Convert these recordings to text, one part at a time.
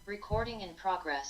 Recording in progress.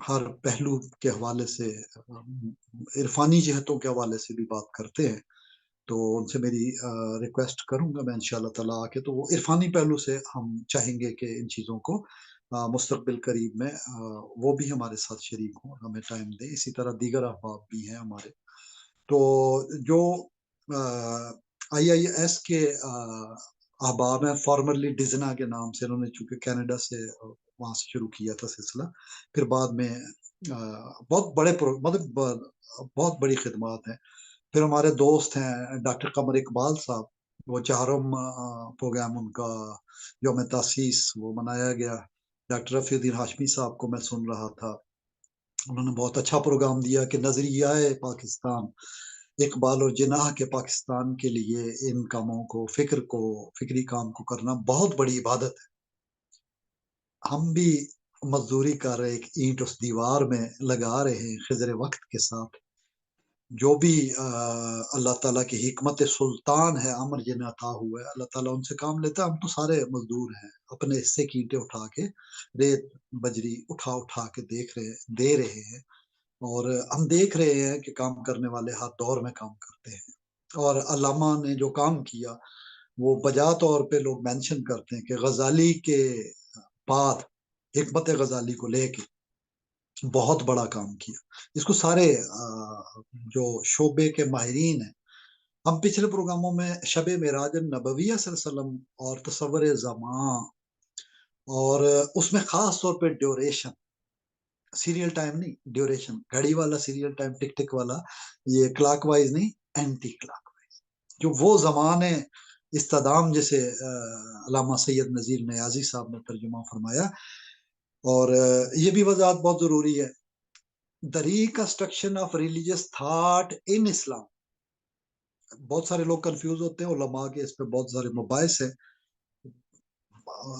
ہر پہلو کے حوالے سے عرفانی جہتوں کے حوالے سے بھی بات کرتے ہیں، تو ان سے میری ریکویسٹ کروں گا میں انشاءاللہ تعالیٰ آ کے، تو وہ عرفانی پہلو سے ہم چاہیں گے کہ ان چیزوں کو مستقبل قریب میں وہ بھی ہمارے ساتھ شریک ہوں اور ہمیں ٹائم دیں. اسی طرح دیگر احباب بھی ہیں ہمارے. تو جو IIS کے احباب ہیں، فارمرلی ڈزنا کے نام سے، انہوں نے چونکہ کینیڈا سے وہاں سے شروع کیا تھا سلسلہ، پھر بعد میں بہت بڑے مطلب بہت بڑی خدمات ہیں. پھر ہمارے دوست ہیں ڈاکٹر قمر اقبال صاحب، وہ 4م پروگرام ان کا یوم تاسیس وہ منایا گیا. ڈاکٹر رفیع الدین ہاشمی صاحب کو میں سن رہا تھا، انہوں نے بہت اچھا پروگرام دیا کہ نظریہ پاکستان، اقبال اور جناح کے پاکستان کے لیے ان کاموں کو، فکری کام کو کرنا بہت بڑی عبادت ہے. ہم بھی مزدوری کر رہے، ایک اینٹ اس دیوار میں لگا رہے ہیں خضر وقت کے ساتھ. جو بھی اللہ تعالیٰ کی حکمت سلطان ہے، امر جنہیں عطا ہوا ہے، اللہ تعالیٰ ان سے کام لیتا ہے. ہم تو سارے مزدور ہیں، اپنے حصے کی اینٹیں اٹھا کے، ریت بجری اٹھا کے دے رہے ہیں، اور ہم دیکھ رہے ہیں کہ کام کرنے والے ہاتھ دور میں کام کرتے ہیں. اور علامہ نے جو کام کیا وہ بجا طور پہ لوگ مینشن کرتے ہیں کہ غزالی کے بعد حکمت غزالی کو لے کے بہت بڑا کام کیا. اس کو سارے جو شعبے کے ماہرین ہیں، ہم پچھلے پروگراموں میں شب معراج النبویہ صلی اللہ علیہ وسلم اور تصور زمان، اور اس میں خاص طور پہ ڈیوریشن، سیریل ٹائم نہیں، ڈیوریشن، گھڑی والا سیریل ٹائم، ٹک ٹک والا، یہ کلاک وائز نہیں، اینٹی کلاک وائز، جو وہ زمانے استدام جسے علامہ سید نذیر نیازی صاحب نے ترجمہ فرمایا. اور یہ بھی وضاحت بہت ضروری ہے، the reconstruction of religious thought in Islam. بہت سارے لوگ کنفیوز ہوتے ہیں، علماء کے اس پہ بہت سارے مباحث ہیں.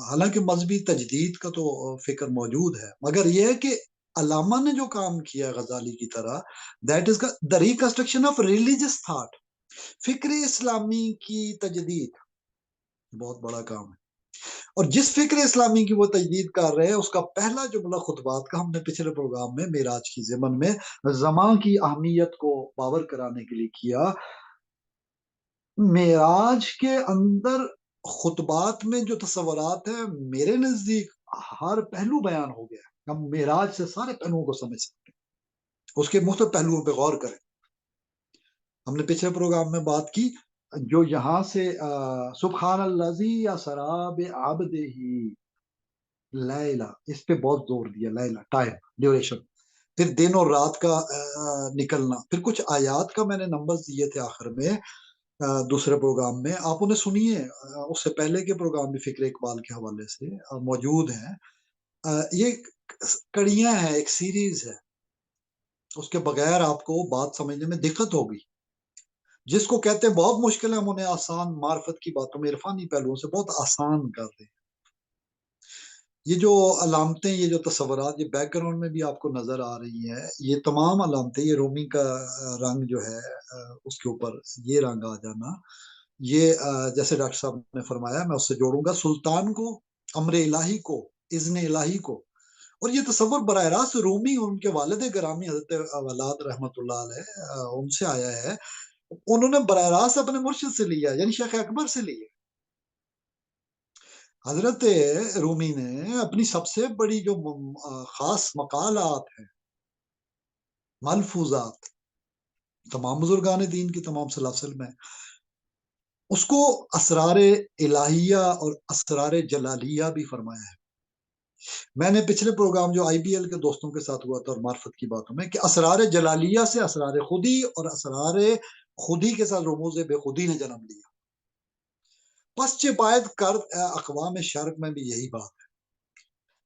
حالانکہ مذہبی تجدید کا تو فکر موجود ہے، مگر یہ ہے کہ علامہ نے جو کام کیا غزالی کی طرح، that is the reconstruction of religious thought، فکر اسلامی کی تجدید، بہت بڑا کام ہے. اور جس فکر اسلامی کی وہ تجدید کر رہے ہیں، اس کا پہلا جملہ خطبات کا ہم نے پچھلے پروگرام میں معراج کی ضمن میں زمان کی اہمیت کو باور کرانے کے لیے کیا. معراج کے اندر خطبات میں جو تصورات ہیں، میرے نزدیک ہر پہلو بیان ہو گیا. ہم معراج سے سارے پہلوؤں کو سمجھ سکتے ہیں، اس کے مختلف پہلوؤں پہ غور کریں. ہم نے پچھلے پروگرام میں بات کی جو یہاں سے سبحان الذی اسری بعبدہ لیلا، اس پہ بہت زور دیا، لیلا ٹائم، ڈیوریشن، پھر دن اور رات کا نکلنا، پھر کچھ آیات کا میں نے نمبر دیے تھے آخر میں دوسرے پروگرام میں، آپ انہیں سنیے. اس سے پہلے کے پروگرام بھی فکر اقبال کے حوالے سے موجود ہیں. یہ کڑیاں ہیں، ایک سیریز ہے، اس کے بغیر آپ کو بات سمجھنے میں دقت ہوگی. جس کو کہتے ہیں بہت مشکل ہے، ہم انہیں آسان معرفت کی باتوں میں عرفانی پہلوؤں سے بہت آسان کر رہے ہیں. یہ جو علامتیں، یہ جو تصورات، یہ بیک گراؤنڈ میں بھی آپ کو نظر آ رہی ہیں، یہ تمام علامتیں، یہ رومی کا رنگ جو ہے اس کے اوپر یہ رنگ آ جانا، یہ جیسے ڈاکٹر صاحب نے فرمایا، میں اس سے جوڑوں گا سلطان کو، امر الہی کو، اذن الہی کو. اور یہ تصور براہ راست رومی اور ان کے والد گرامی حضرت اولاد رحمت اللہ علیہ ان سے آیا ہے. انہوں نے براہ راست اپنے مرشد سے لیا، یعنی شیخ اکبر سے لیا. حضرت رومی نے اپنی سب سے بڑی جو خاص مقالات ہیں، ملفوظات، تمام بزرگان دین کی تمام سلاسل میں، اس کو اسرار الہیہ اور اسرار جلالیہ بھی فرمایا ہے. میں نے پچھلے پروگرام جو IBL کے دوستوں کے ساتھ ہوا تھا اور معرفت کی باتوں میں، کہ اسرار جلالیہ سے اسرار خودی اور اسرار خودی کے ساتھ رموز بے خودی نے جنم لیا. پس چپایت کرد اقوام شرق میں بھی یہی بات ہے.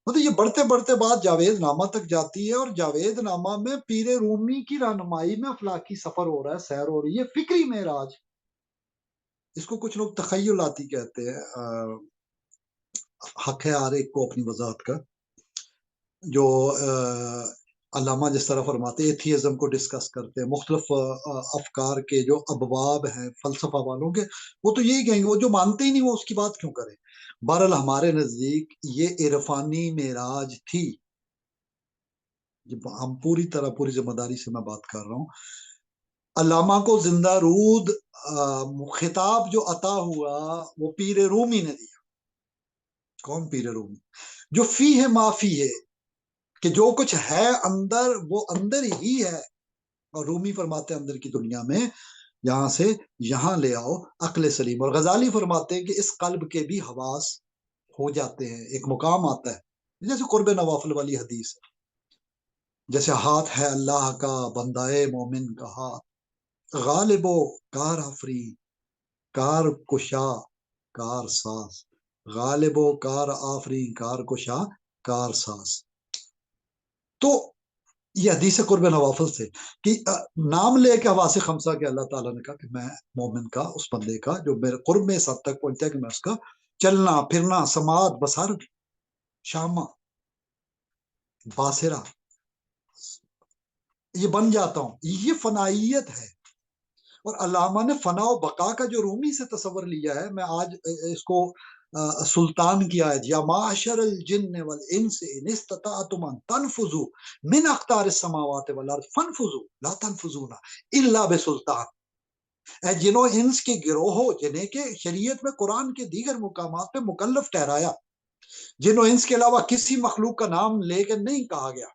مطلب یہ بڑھتے بڑھتے بات جاوید نامہ تک جاتی ہے، اور جاوید نامہ میں پیر رومی کی رہنمائی میں افلاکی سفر ہو رہا ہے، سیر ہو رہی ہے، فکری معراج. اس کو کچھ لوگ تخیلاتی کہتے ہیں. حق ہے ہر ایک کو اپنی وضاحت کا. جو علامہ جس طرح فرماتے ایتھیزم کو ڈسکس کرتے ہیں، مختلف افکار کے جو ابواب ہیں فلسفہ والوں کے، وہ تو یہی کہیں گے، وہ جو مانتے ہی نہیں وہ اس کی بات کیوں کریں. بہرحال ہمارے نزدیک یہ عرفانی معراج تھی. ہم پوری طرح پوری ذمہ داری سے میں بات کر رہا ہوں. علامہ کو زندہ رود خطاب جو عطا ہوا وہ پیر رومی نے دیا. کون پیر رومی؟ جو فی ہے معافی ہے، کہ جو کچھ ہے اندر وہ اندر ہی ہے. اور رومی فرماتے ہیں اندر کی دنیا میں یہاں سے یہاں لے آؤ عقل سلیم. اور غزالی فرماتے ہیں کہ اس قلب کے بھی حواس ہو جاتے ہیں، ایک مقام آتا ہے جیسے قرب نوافل والی حدیث ہے، جیسے ہاتھ ہے اللہ کا بندائے مومن کا ہاتھ، غالب و کار آفری کار کشا کار ساز، غالب و کار آفری کار کشا کار ساز. تو یہ حدیث قرب نوافل سے کہ نام لے کے حواس خمسہ کے اللہ تعالیٰ نے کہا کہ میں مومن کا، اس بندے کا جو میرے قرب میں اس حد تک پہنچتا ہے کہ میں اس کا چلنا پھرنا سماعت بصر شامہ باصرہ یہ بن جاتا ہوں. یہ فنائیت ہے. اور علامہ نے فنا و بقا کا جو رومی سے تصور لیا ہے، میں آج اس کو سلطان کی آیت یا معاشر الجن والانس ان استطعتم ان تنفذوا من اقطار السماوات والارض فانفذوا لا تنفذون الا بسلطان. اے جنوں انس کے گروہوں جنہیں کہ شریعت میں قرآن کے دیگر مقامات پہ مکلف ٹھہرایا، جنوں انس کے علاوہ کسی مخلوق کا نام لے کے نہیں کہا گیا،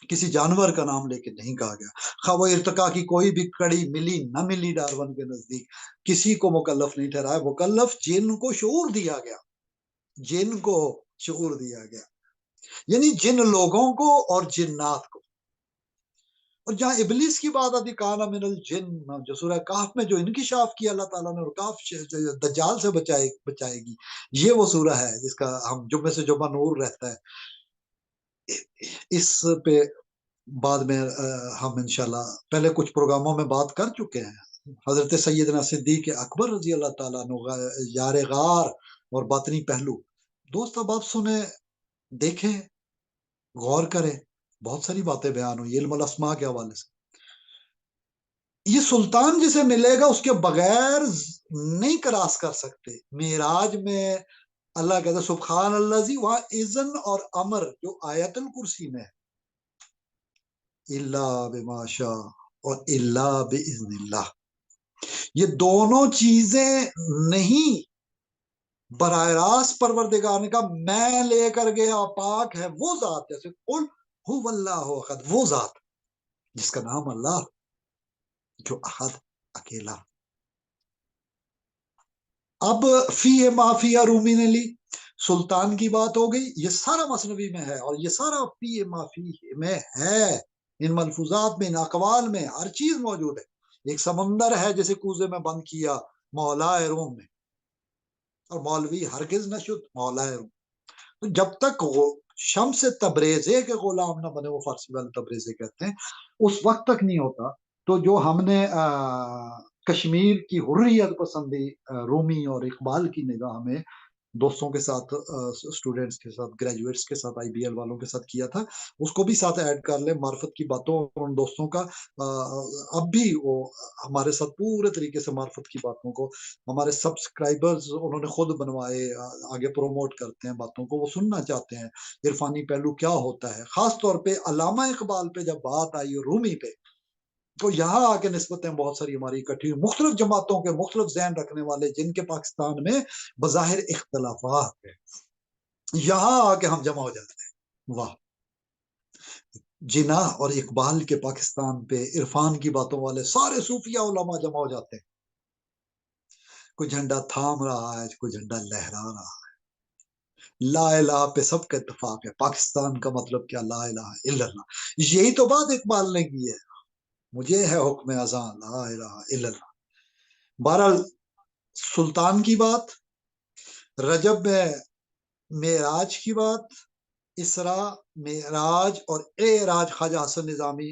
کسی جانور کا نام لے کے نہیں کہا گیا، خواہ وہ ارتقا کی کوئی بھی کڑی ملی نہ ملی ڈارون کے نزدیک، کسی کو مکلف نہیں ٹھہرایا. مکلف جن کو شعور دیا گیا، جن کو شعور دیا گیا، یعنی جن لوگوں کو اور جنات کو. اور جہاں ابلیس کی بات آتی کانا من الجن، جو سورہ کہف میں جو انکشاف کیا اللہ تعالیٰ نے، اور کہف دجال سے بچائے گی، یہ وہ سورہ ہے جس کا ہم جمعے سے جمعہ نور رہتا ہے. اس پہ بعد میں ہم انشاءاللہ پہلے کچھ پروگراموں میں بات کر چکے ہیں. حضرت سیدنا صدیق اکبر رضی اللہ تعالیٰ عنہ یار غار اور باطنی پہلو. دوست اب آپ سنیں، دیکھیں، غور کریں، بہت ساری باتیں بیان ہوئی علم الاسماء کے حوالے سے. یہ سلطان جسے ملے گا اس کے بغیر نہیں کراس کر سکتے. معراج میں اللہ کہتا سبحان اللہ، وہاں اذن اور امر جو آیت الکرسی میں اللہ بما شاء اور اللہ باذن اللہ، یہ دونوں چیزیں نہیں براہ راست پروردگار نے کہا میں لے کر گیا، پاک ہے وہ ذات، جیسے قل هو اللہ احد، وہ ذات جس کا نام اللہ، جو احد اکیلا. اب فی معافی رومی نے لی، سلطان کی بات ہو گئی، یہ سارا مثنوی میں ہے، اور یہ سارا فی معافی میں ہے، ان ملفوظات میں، ان اقوال میں ہر چیز موجود ہے. ایک سمندر ہے جسے کوزے میں بند کیا مولا روم نے، اور مولوی ہرگز نہ شد مولا روم. تو جب تک شمس تبریزے کے غلام نہ بنے، وہ فارسی والے تبریزے کہتے ہیں، اس وقت تک نہیں ہوتا. تو جو ہم نے کشمیر کی حریت پسندی رومی اور اقبال کی نگاہ میں دوستوں کے ساتھ، اسٹوڈنٹس کے ساتھ، گریجویٹس کے ساتھ، آئی بی ایل والوں کے ساتھ کیا تھا، اس کو بھی ساتھ ایڈ کر لیں. معرفت کی باتوں ان دوستوں کا اب بھی وہ ہمارے ساتھ پورے طریقے سے معرفت کی باتوں کو ہمارے سبسکرائبرز انہوں نے خود بنوائے، آگے پروموٹ کرتے ہیں باتوں کو، وہ سننا چاہتے ہیں عرفانی پہلو کیا ہوتا ہے. خاص طور پہ علامہ اقبال پہ جب بات آئی رومی پہ، تو یہاں آ کے نسبتیں بہت ساری ہماری اکٹھی ہوئی، مختلف جماعتوں کے مختلف ذہن رکھنے والے جن کے پاکستان میں بظاہر اختلافات ہیں، یہاں آ کے ہم جمع ہو جاتے ہیں. واہ، جنا اور اقبال کے پاکستان پہ عرفان کی باتوں والے سارے صوفیہ علماء جمع ہو جاتے ہیں. کوئی جھنڈا تھام رہا ہے، کوئی جھنڈا لہرا رہا ہے. لا الہ پہ سب کا اتفاق ہے. پاکستان کا مطلب کیا؟ لا الہ الا اللہ. یہی تو بات اقبال نے کی ہے، مجھے ہے حکم ازاں لا الہ الا اللہ. بہرحال سلطان کی بات، رجب میں معراج کی بات، اسراء معراج اور اعراج خواجہ حسن نظامی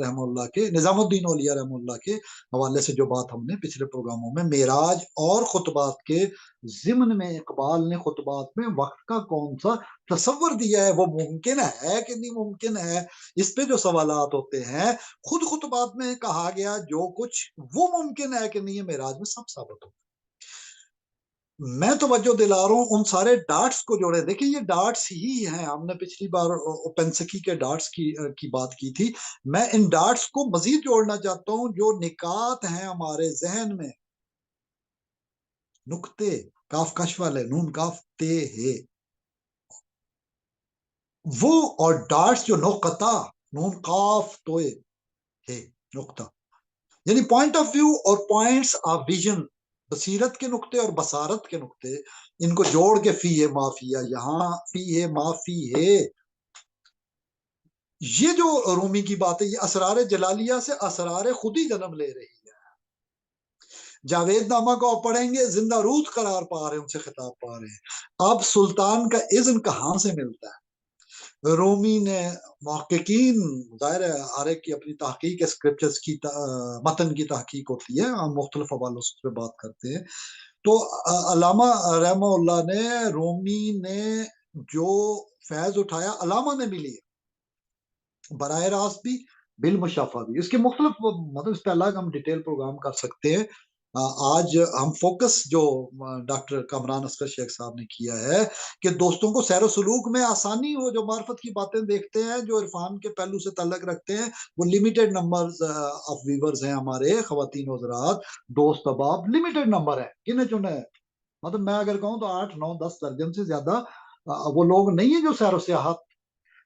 رحم اللہ کے، نظام الدین اولیاء رحم اللہ کے حوالے سے جو بات ہم نے پچھلے پروگراموں میں معراج اور خطبات کے ضمن میں اقبال نے خطبات میں وقت کا کون سا تصور دیا ہے، وہ ممکن ہے کہ نہیں ممکن ہے، اس پہ جو سوالات ہوتے ہیں خود خطبات میں کہا گیا جو کچھ وہ ممکن ہے کہ نہیں، معراج میں سب ثابت ہوتا ہے. میں توجہ دلا رہا ہوں ان سارے ڈاٹس کو جوڑے. دیکھیں یہ ڈاٹس ہی ہیں. ہم نے پچھلی بار اوپنسکی کے ڈاٹس کی بات کی تھی. میں ان ڈاٹس کو مزید جوڑنا چاہتا ہوں جو نکات ہیں ہمارے ذہن میں. نقطے کاف کش والے نون کاف تے ہے وہ، اور ڈاٹس جو نقطہ نون قاف توئے ہے نقطہ، یعنی پوائنٹ آف ویو اور پوائنٹس آف ویژن، بصیرت کے نقطے اور بصارت کے نقطے، ان کو جوڑ کے فی ہے مافیا، یہاں فی ہے مافی ہے. یہ جو رومی کی بات ہے یہ اسرار جلالیہ سے اسرار خودی جنم لے رہی ہے. جاوید نامہ کو آپ پڑھیں گے زندہ روح قرار پا رہے ہیں، ان سے خطاب پا رہے ہیں. اب سلطان کا اذن کہاں سے ملتا ہے؟ رومی نے، محققین ظاہر ہے ہر ایک کی اپنی تحقیق اسکرپچرز کی متن کی تحقیق ہوتی ہے، ہم مختلف حوالوں سے پہ بات کرتے ہیں. تو علامہ رحمہ اللہ نے، رومی نے جو فیض اٹھایا علامہ نے بھی لیا براہ راست بھی بالمشافہ بھی. اس کے مختلف مطلب اس پہ الگ ہم ڈیٹیل پروگرام کر سکتے ہیں. آج ہم فوکس جو ڈاکٹر کامران اصغر شیخ صاحب نے کیا ہے کہ دوستوں کو سیر و سلوک میں آسانی ہو، جو معرفت کی باتیں دیکھتے ہیں، جو عرفان کے پہلو سے تعلق رکھتے ہیں، وہ لمیٹڈ نمبر آف ویورز ہیں ہمارے خواتین و حضرات، دوست احباب لمیٹڈ نمبر ہے. گنے چنے ہیں. مطلب میں اگر کہوں تو 8 9 10 درجن سے زیادہ وہ لوگ نہیں ہیں جو سیر و سیاحت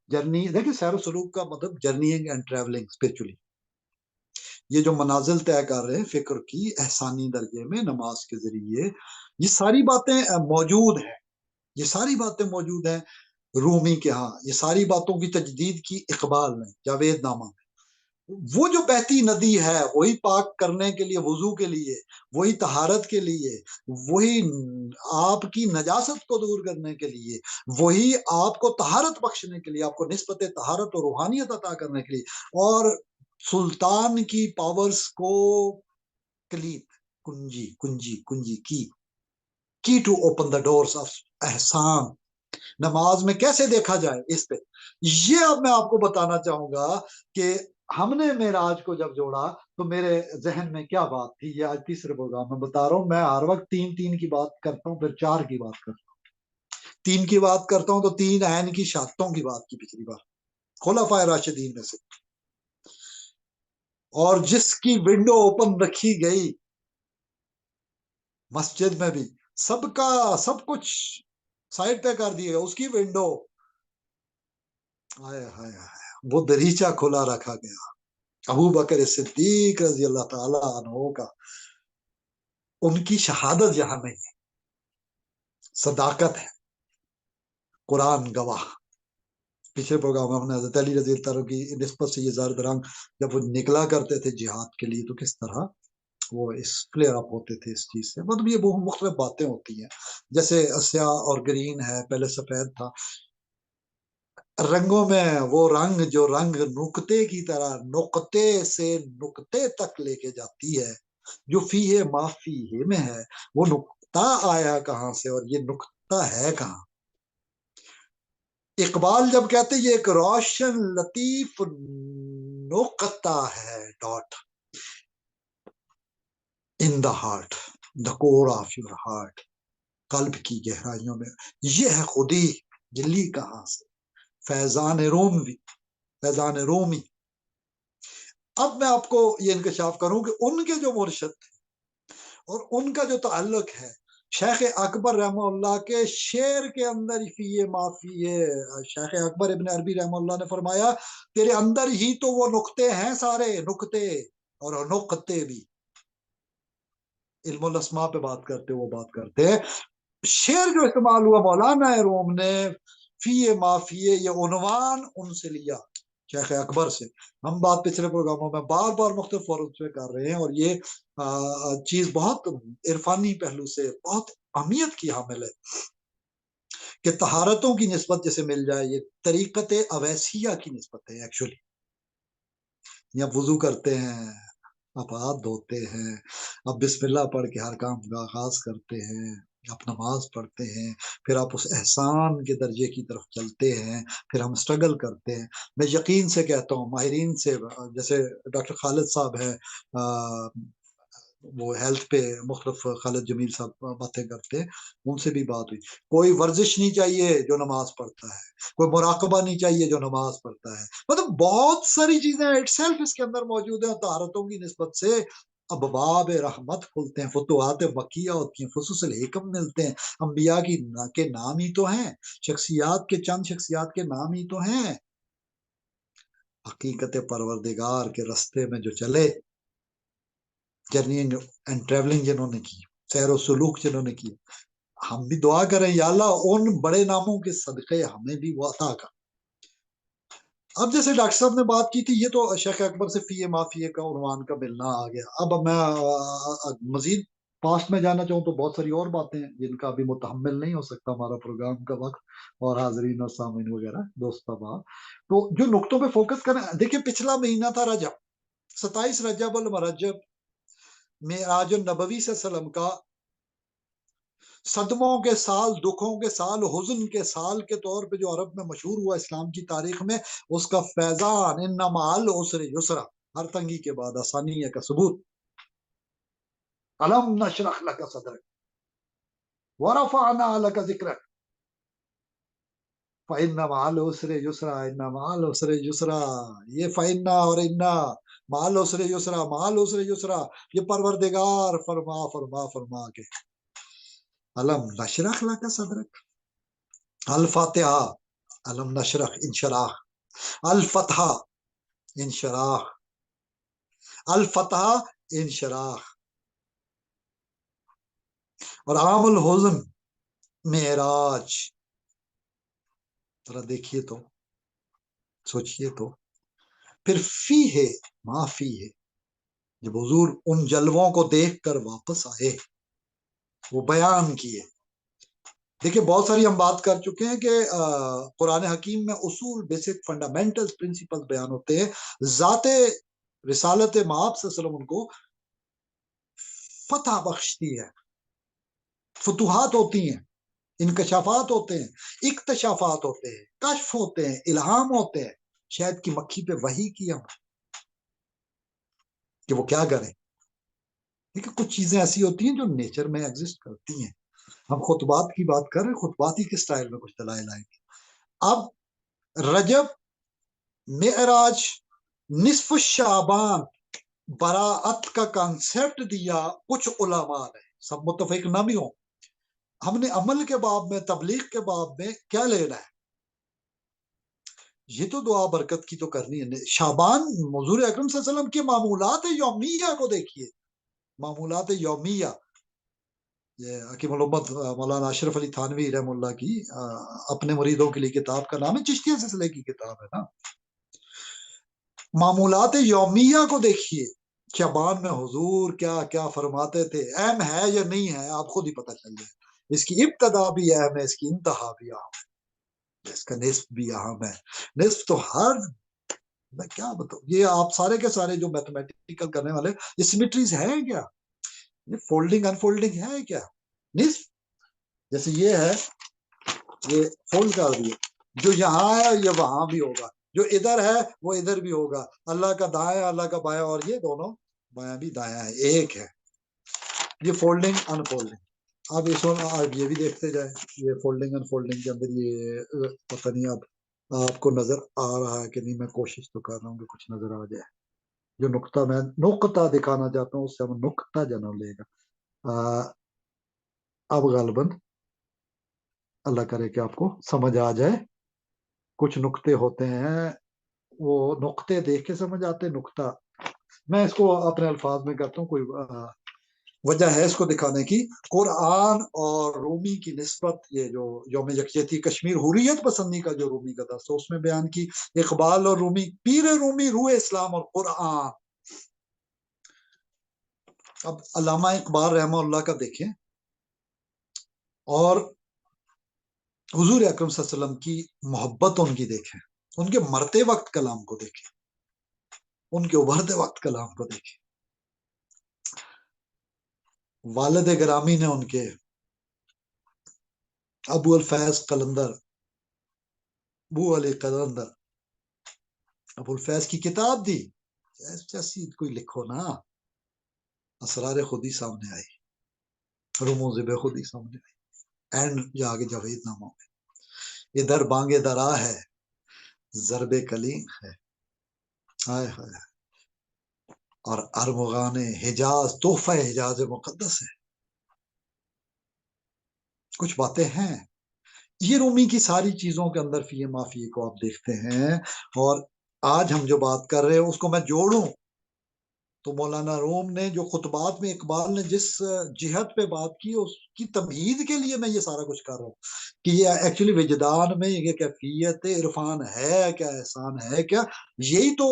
جرنی. دیکھیں سیر و سلوک کا مطلب جرنینگ اینڈ ٹریولنگ اسپرچولی، یہ جو منازل طے کر رہے ہیں فکر کی احسانی درجے میں نماز کے ذریعے، یہ ساری باتیں موجود ہیں. یہ ساری باتیں موجود ہیں رومی کے ہاں. یہ ساری باتوں کی تجدید کی اقبال نے جاوید نامہ میں. وہ جو بہتی ندی ہے وہی پاک کرنے کے لیے، وضو کے لیے، وہی طہارت کے لیے، وہی آپ کی نجاست کو دور کرنے کے لیے، وہی آپ کو طہارت بخشنے کے لیے، آپ کو نسبت طہارت اور روحانیت عطا کرنے کے لیے، اور سلطان کی پاورز کو کلید، کنجی کنجی کنجی key to open the doors of احسان. نماز میں کیسے دیکھا جائے اس پہ یہ اب میں آپ کو بتانا چاہوں گا کہ ہم نے معراج کو جب جوڑا تو میرے ذہن میں کیا بات تھی. یہ آج تیسرے پروگرام میں بتا رہا ہوں. میں ہر وقت 3 کی بات کرتا ہوں، پھر 4 کی بات کرتا ہوں. 3 کی بات کرتا ہوں تو 3 عین کی شہادتوں کی بات کی پچھلی بار، خلفائے راشدین میں سے. اور جس کی ونڈو اوپن رکھی گئی مسجد میں بھی، سب کچھ سائڈ پہ کر دیا، اس کی ونڈو وہ دریچہ کھلا رکھا گیا. ابو بکر صدیق رضی اللہ تعالی عنہ کا، ان کی شہادت یہاں نہیں ہے، صداقت ہے، قرآن گواہ. پچھلے پروگرام میں ہم نے حضرت علی رضی اللہ عنہ کی نسبت سے یہ زرد رنگ جب وہ نکلا کرتے تھے جہاد کے لیے تو کس طرح وہ اس فلیئر اپ ہوتے تھے اس چیز سے. مطلب یہ بہت مختلف باتیں ہوتی ہیں. جیسے سیاہ اور گرین ہے، پہلے سفید تھا. رنگوں میں وہ رنگ جو رنگ نقطے کی طرح نقطے سے نقطے تک لے کے جاتی ہے، جو فی ہے ما فی ہے میں ہے، وہ نقطہ آیا کہاں سے اور یہ نقطہ ہے کہاں. اقبال جب کہتے یہ ایک روشن لطیف نقطہ ہے، dot in the heart, the core of your heart, قلب کی گہرائیوں میں، یہ ہے خودی جلی کہاں سے. فیضان رومی. اب میں آپ کو یہ انکشاف کروں کہ ان کے جو مرشد تھے اور ان کا جو تعلق ہے شیخ اکبر رحمہ اللہ کے شعر کے اندر فی ما فی ہے. شیخ اکبر ابن عربی رحمہ اللہ نے فرمایا تیرے اندر ہی تو وہ نقطے ہیں، سارے نقطے اور نقطے بھی. علم الاسماء پہ بات کرتے وہ بات کرتے ہیں. شعر جو استعمال ہوا مولانا روم نے فی ما فی، یہ عنوان ان سے لیا شیخ اکبر سے. ہم بات پچھلے پروگراموں میں بار بار مختلف فورم پہ کر رہے ہیں، اور یہ چیز بہت عرفانی پہلو سے بہت اہمیت کی حامل ہے کہ طہارتوں کی نسبت جیسے مل جائے. یہ طریقت اویسیہ کی نسبت ہے ایکچولی. یا وضو کرتے ہیں، اب ہاتھ دھوتے ہیں، اب بسم اللہ پڑھ کے ہر کام کا آغاز کرتے ہیں، آپ نماز پڑھتے ہیں، پھر آپ اس احسان کے درجے کی طرف چلتے ہیں، پھر ہم اسٹرگل کرتے ہیں. میں یقین سے کہتا ہوں ماہرین سے، جیسے ڈاکٹر خالد صاحب ہے وہ ہیلتھ پہ مختلف خالد جمیل صاحب باتیں کرتے ہیں، ان سے بھی بات ہوئی. کوئی ورزش نہیں چاہیے جو نماز پڑھتا ہے، کوئی مراقبہ نہیں چاہیے جو نماز پڑھتا ہے. مطلب بہت ساری چیزیں اٹ سیلف اس کے اندر موجود ہیں. طہارتوں کی نسبت سے ابواب رحمت کھلتے ہیں، فتوحات مکیہ ہوتی ہیں، فصوص الحکم ملتے ہیں. انبیاء کے نام ہی تو ہیں، شخصیات کے چند شخصیات کے نام ہی تو ہیں. حقیقت پروردگار کے رستے میں جو چلے، جرنی اینڈ ٹریولنگ جنہوں نے کی، سیر و سلوک جنہوں نے کی، ہم بھی دعا کریں یا اللہ ان بڑے ناموں کے صدقے ہمیں بھی وہ عطا کر. اب جیسے ڈاکٹر صاحب نے بات کی تھی، یہ تو شیخ اکبر سے فی مافیے کا عنوان کا ملنا آ گیا. اب میں مزید پاسٹ میں جانا چاہوں تو بہت ساری اور باتیں ہیں جن کا بھی متحمل نہیں ہو سکتا ہمارا پروگرام کا وقت، اور حاضرین اور سامعین وغیرہ دوست احباب. تو جو نقطوں پہ فوکس کریں، دیکھیں پچھلا مہینہ تھا رجب، 27 رجب المرجب، معراج النبوی صلی اللہ علیہ وسلم کا صدموں کے سال، دکھوں کے سال، حزن کے سال کے طور پہ جو عرب میں مشہور ہوا اسلام کی تاریخ میں، اس کا فیضان ان مع العسر یسرا، ہر تنگی کے بعد آسانی کا ثبوت. الم نشرح لک صدرک ورفعنا لک ذکرک فإن مع العسر یسرا ان مع العسر یسرا. یہ فإن اور ان مع العسر یسرا، مع العسر یسرا، یہ پروردگار فرما فرما فرما کے. الم نشرح لک صدرک، الفاتحہ، الم نشرح انشراح، الفتحہ انشراح، الفتحہ انشراح. اور عام الحزن معراج. ذرا دیکھیے تو، سوچئے تو. پھر فی ہے معافی ہے، جب حضور ان جلووں کو دیکھ کر واپس آئے، وہ بیان کیے. دیکھیں بہت ساری ہم بات کر چکے ہیں کہ قرآن حکیم میں اصول، بیسک فنڈامنٹل پرنسپل بیان ہوتے ہیں. ذات رسالت مآب صلی اللہ علیہ وسلم ان کو فتح بخشتی ہے، فتوحات ہوتی ہیں، انکشافات ہوتے ہیں، اکتشافات ہوتے ہیں، کشف ہوتے ہیں، الہام ہوتے ہیں. شاید کی مکھی پہ وحی کیا کہ وہ کیا کریں. لیکن کچھ چیزیں ایسی ہوتی ہیں جو نیچر میں ایگزسٹ کرتی ہیں. ہم خطبات کی بات کر رہے ہیں، خطبات ہی کے سٹائل میں کچھ دلائل آئیں گے. اب رجب، معراج، نصف شعبان، براعت کا کانسیپٹ دیا کچھ علماء نے، سب متفق نہ بھی ہوں. ہم نے عمل کے باب میں، تبلیغ کے باب میں کیا لینا ہے؟ یہ تو دعا برکت کی تو کرنی ہے. شعبان حضور اکرم صلی اللہ علیہ وسلم کے معمولات یومیہ کو دیکھیے، معمولات یومیہ. یہ حکیم الامت مولانا اشرف علی تھانوی رحم اللہ کی اپنے مریدوں کے لیے کتاب کا نام ہے، چشتیہ سلسلے کی کتاب ہے نا. معمولات یومیہ کو دیکھیے، شعبان میں حضور کیا کیا فرماتے تھے. اہم ہے یا نہیں ہے آپ خود ہی پتہ چل جائے. اس کی ابتدا بھی اہم ہے، اس کی انتہا بھی اہم ہے، اس کا نصف بھی اہم ہے. نصف تو ہر، میں کیا بتاؤں، یہ آپ سارے کے سارے جو میتھمیٹیکل کرنے والے، یہ سیمیٹریز ہے کیا؟ یہ فولڈنگ انفولڈنگ ہے کیا؟ نصف جیسے یہ ہے، یہ فولڈ کر دیا، جو یہاں ہے یہ وہاں بھی ہوگا، جو ادھر ہے وہ ادھر بھی ہوگا. اللہ کا دائیں، اللہ کا بایاں، اور یہ دونوں بایاں بھی دایاں ہے، ایک ہے. یہ فولڈنگ انفولڈنگ. اب اس وقت یہ بھی دیکھتے جائیں، یہ فولڈنگ انفولڈنگ کے اندر یہ پتہ نہیں اب آپ کو نظر آ رہا ہے کہ نہیں. میں کوشش تو کر رہا ہوں کہ کچھ نظر آ جائے. جو نقطہ میں نقطہ دکھانا چاہتا ہوں اس سے ہم نقطہ جنم لے گا. اب غالباً اللہ کرے کہ آپ کو سمجھ آ جائے. کچھ نقطے ہوتے ہیں وہ نقطے دیکھ کے سمجھ آتے، نقطہ میں اس کو اپنے الفاظ میں کرتا ہوں. کوئی وجہ ہے اس کو دکھانے کی. قرآن اور رومی کی نسبت، یہ جو یوم یکجہتی کشمیر حریت پسندی کا جو رومی کا درس، اس میں بیان کی. اقبال اور رومی، پیر رومی، روح اسلام اور قرآن. اب علامہ اقبال رحمہ اللہ کا دیکھیں، اور حضور اکرم صلی اللہ علیہ وسلم کی محبت ان کی دیکھیں، ان کے مرتے وقت کلام کو دیکھیں، ان کے ابھرتے وقت کلام کو دیکھیں. والد گرامی نے ان کے ابو الفیض قلندر، ابو علی قلندر، ابو الفیض کی کتاب دی. جیسی کوئی لکھو نا، اسرار خودی سامنے آئی، رموز بے خودی سامنے آئی، اینڈ جا کے جاوید نامہ میں ادھر بانگے درا ہے، ضرب کلیم ہے، ہائے ہائے، اور ارمغان حجاز تحفہ حجاز مقدس ہے. کچھ باتیں ہیں یہ رومی کی ساری چیزوں کے اندر فی مافی کو آپ دیکھتے ہیں. اور آج ہم جو بات کر رہے ہیں اس کو میں جوڑوں تو مولانا روم نے جو خطبات میں اقبال نے جس جہت پہ بات کی اس کی تمہید کے لیے میں یہ سارا کچھ کر رہا ہوں کہ یہ ایکچولی وجدان میں یہ کیفیت عرفان ہے کیا، احسان ہے کیا، یہی تو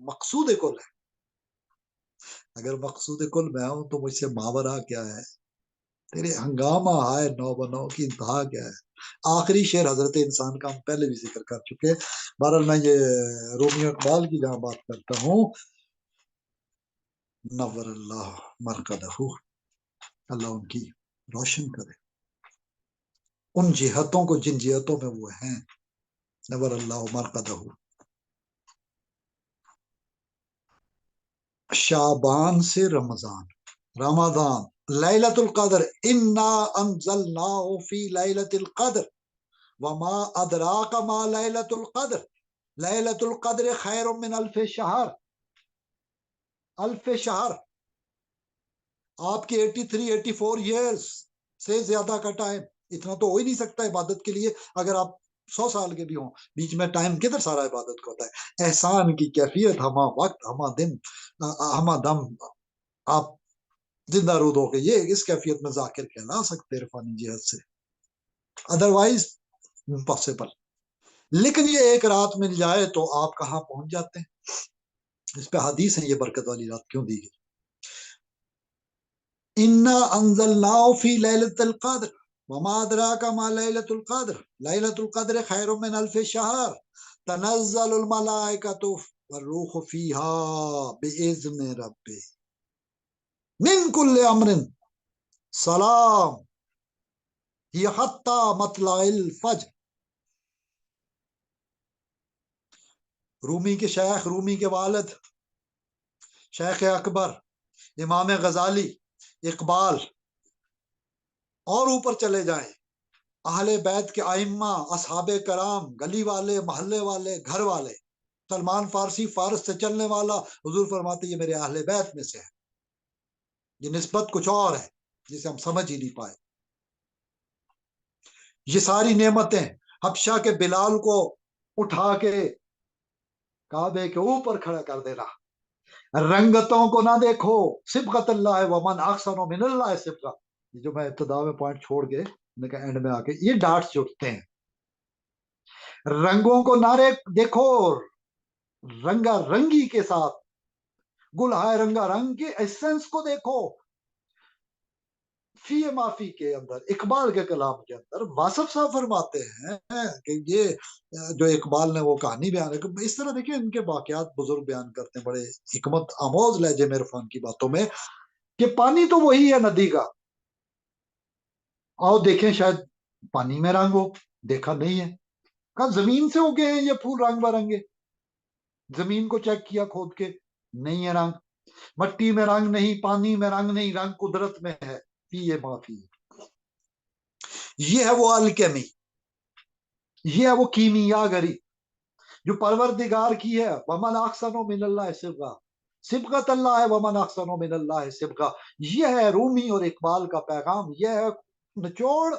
مقصود کل ہے. اگر مقصود کل میں ہوں تو مجھ سے ماورا کیا ہے، تیرے ہنگامہ ہائے نو بنو کی انتہا کیا ہے. آخری شعر حضرت انسان کا ہم پہلے بھی ذکر کر چکے. بہرحال میں یہ رومی اقبال کی جہاں بات کرتا ہوں، نور اللہ مرقدہ، اللہ ان کی روشن کرے ان جہتوں کو جن جہتوں میں وہ ہیں. نور اللہ مرقدہ، شعبان سے رمضان، رمضان، لیلۃ القدر، انا انزلناہ فی لیلۃ القدر وما ادراک ما لیلۃ القدر، لیلۃ القدر خیر من الف شہر. الف شہر آپ کے 83 84 ایئرز سے زیادہ کا ٹائم، اتنا تو ہو ہی نہیں سکتا عبادت کے لیے. اگر آپ 100 سال کے بھی ہوں، بیچ میں ٹائم کدھر سارا عبادت کا ہوتا ہے. احسان کی کیفیت ہما وقت ہما دن ہما دم آپ زندہ رود ہو کے یہ اس کیفیت میں ذاکر کہلا سکتے عرفانی جہت سے، ادروائز امپاسبل. لیکن یہ ایک رات مل جائے تو آپ کہاں پہنچ جاتے ہیں. اس پہ حدیث ہے یہ برکت والی رات کیوں دی گئی. انا انزلناہ فی لیلۃ القدر وما ادراک ما لیلۃ القدر، لیلۃ القدر خیر من الف شہر تنزل الملائکۃ والروح فیہا باذن ربہ من کل امر سلام ہی حتی مطلع الفجر. رومی کے شیخ، رومی کے والد شیخ اکبر، امام غزالی، اقبال، اور اوپر چلے جائیں اہل بیت کے ائمہ، اصحاب کرام، گلی والے، محلے والے، گھر والے، سلمان فارسی فارس سے چلنے والا، حضور فرماتے یہ میرے اہل بیت میں سے ہے. یہ نسبت کچھ اور ہے جسے ہم سمجھ ہی نہیں پائے. یہ ساری نعمتیں حبشہ کے بلال کو اٹھا کے کعبے کے اوپر کھڑا کر دینا. رنگتوں کو نہ دیکھو، صبغت اللہ ومن احسن من اللہ صبغہ. یہ جو میں ابتدا میں پوائنٹ چھوڑ کے میں کہا اینڈ میں آ کے یہ ڈاٹس جڑتے ہیں. رنگوں کو نہ دیکھو، رنگا رنگی کے ساتھ گل ہے رنگا رنگ کے ایسنس کو دیکھو. فی مافی کے اندر اقبال کے کلام کے اندر واصف صاحب فرماتے ہیں کہ یہ جو اقبال نے وہ کہانی بیان ہے، اس طرح دیکھیں ان کے واقعات بزرگ بیان کرتے ہیں بڑے حکمت آموز لہجے میں عرفان کی باتوں میں، کہ پانی تو وہی ہے ندی کا، آؤ دیکھیں شاید پانی میں رنگ ہو، دیکھا نہیں ہے. کہا زمین سے اگے ہیں یہ پھول رنگ برنگے، زمین کو چیک کیا کھود کے، نہیں ہے رنگ. مٹی میں رنگ نہیں، پانی میں رنگ نہیں، رنگ قدرت میں ہے. یہ معافی، یہ ہے وہ الکیمی، یہ ہے وہ کیمیا گری جو پروردگار کی ہے. ومن احسن من اللہ صبغہ، صبغت اللہ ہے ومن احسن من اللہ صبغہ. یہ ہے رومی اور اقبال کا پیغام. یہ ہے نچوڑ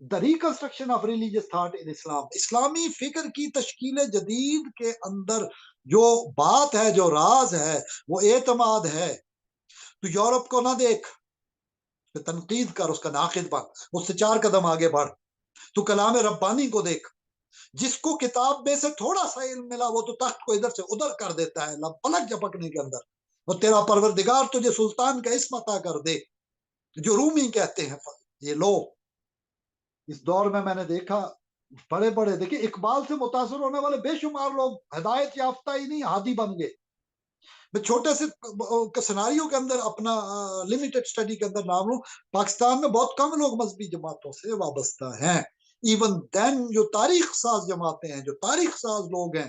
the reconstruction of religious thought in Islam. اسلامی فکر کی تشکیل جدید کے اندر جو بات ہے، جو راز ہے، وہ اعتماد ہے. تو یورپ کو نہ دیکھ، تنقید کر، اس کا ناقد بن، اس سے 4 قدم آگے بڑھ. تو کلام ربانی کو دیکھ، جس کو کتاب میں سے تھوڑا سا علم ملا وہ تو تخت کو ادھر سے ادھر کر دیتا ہے پلک جھپکنے کے اندر. اور تیرا پروردگار تجھے سلطان کا اسم عطا کر دے، جو رومی کہتے ہیں. یہ لو اس دور میں نے دیکھا بڑے بڑے، دیکھیں اقبال سے متاثر ہونے والے بے شمار لوگ ہدایت یافتہ ہی نہیں ہادی بن گئے. میں چھوٹے سے سناریوں کے اندر اپنا لمیٹڈ سٹڈی کے اندر نام لوں، پاکستان میں بہت کم لوگ مذہبی جماعتوں سے وابستہ ہیں. ایون دین جو تاریخ ساز جماعتیں ہیں، جو تاریخ ساز لوگ ہیں،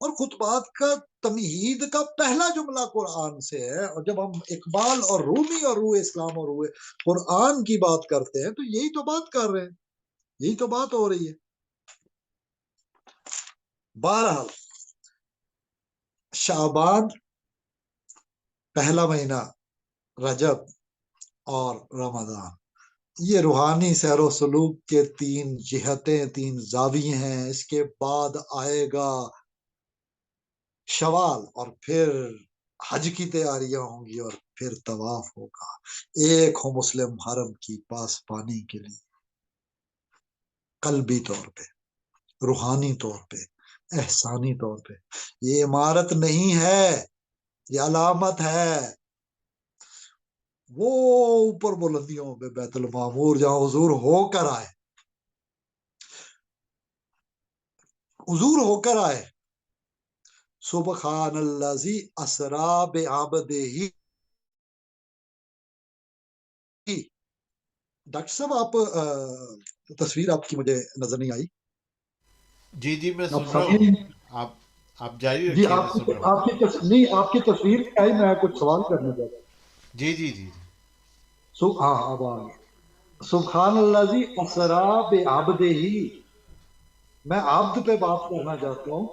اور خطبات کا تمہید کا پہلا جملہ قرآن سے ہے، اور جب ہم اقبال اور رومی اور روح اسلام اور روح قرآن کی بات کرتے ہیں تو یہی تو بات کر رہے ہیں، یہی تو بات ہو رہی ہے۔ بہرحال شعبان، پہلا مہینہ رجب اور رمضان، یہ روحانی سیر و سلوک کے 3 جہتیں، 3 زاویے ہیں۔ اس کے بعد آئے گا شوال، اور پھر حج کی تیاریاں ہوں گی، اور پھر طواف ہوگا۔ ایک ہو مسلم حرم کی پاسبانی کے لیے، قلبی طور پہ، روحانی طور پہ، احسانی طور پہ۔ یہ عمارت نہیں ہے، یہ علامت ہے۔ وہ اوپر بلندیوں پہ بیت المعمور جہاں حضور ہو کر آئے، حضور ہو کر آئے۔ سبحان الذی اسری بعبدہ۔ ڈاکٹر صاحب آپ تصویر آپ کی مجھے نظر نہیں آئی، جی جی میں آپ سن رہا سمجھے ہوں، نہیں؟ آپ جاری جی رکھیے، میں سن رہا ہوں۔ نہیں، آپ کی تصویر نہیں آئی، میں کچھ سوال کرنا چاہتا جی جی جی ہوں۔ ہاں اب آ گئی۔ سبحان الذی اسری بعبدہ، میں عبد پہ بات کرنا چاہتا ہوں۔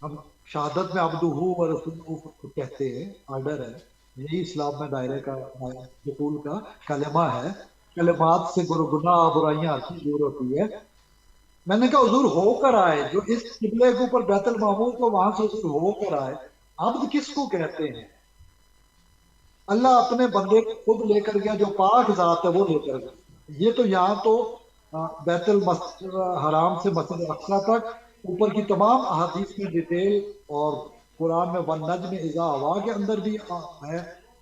ہم شہادت میں عبدہ و رسولہ کہتے ہیں، آرڈر ہے، یہی اسلام میں دائرے کا دخول کا کلمہ ہے۔ کلمات سے گناہ برائیاں ہر چیز دور ہوتی ہے۔ میں نے کہا حضور ہو کر آئے، جو اس قبلے کے اوپر بیت المعمور کو وہاں سے حضور ہو کر آئے، عبد کس کو کہتے ہیں؟ اللہ اپنے بندے کو خود لے کر گیا، جو پاک ذات ہے وہ لے کر گیا۔ یہ تو یہاں تو بیت الحرام سے مسجد اقصیٰ تک اوپر کی تمام احادیث میں ڈیٹیل، اور قرآن میں والنجم اذا ہوا کے اندر بھی ہے،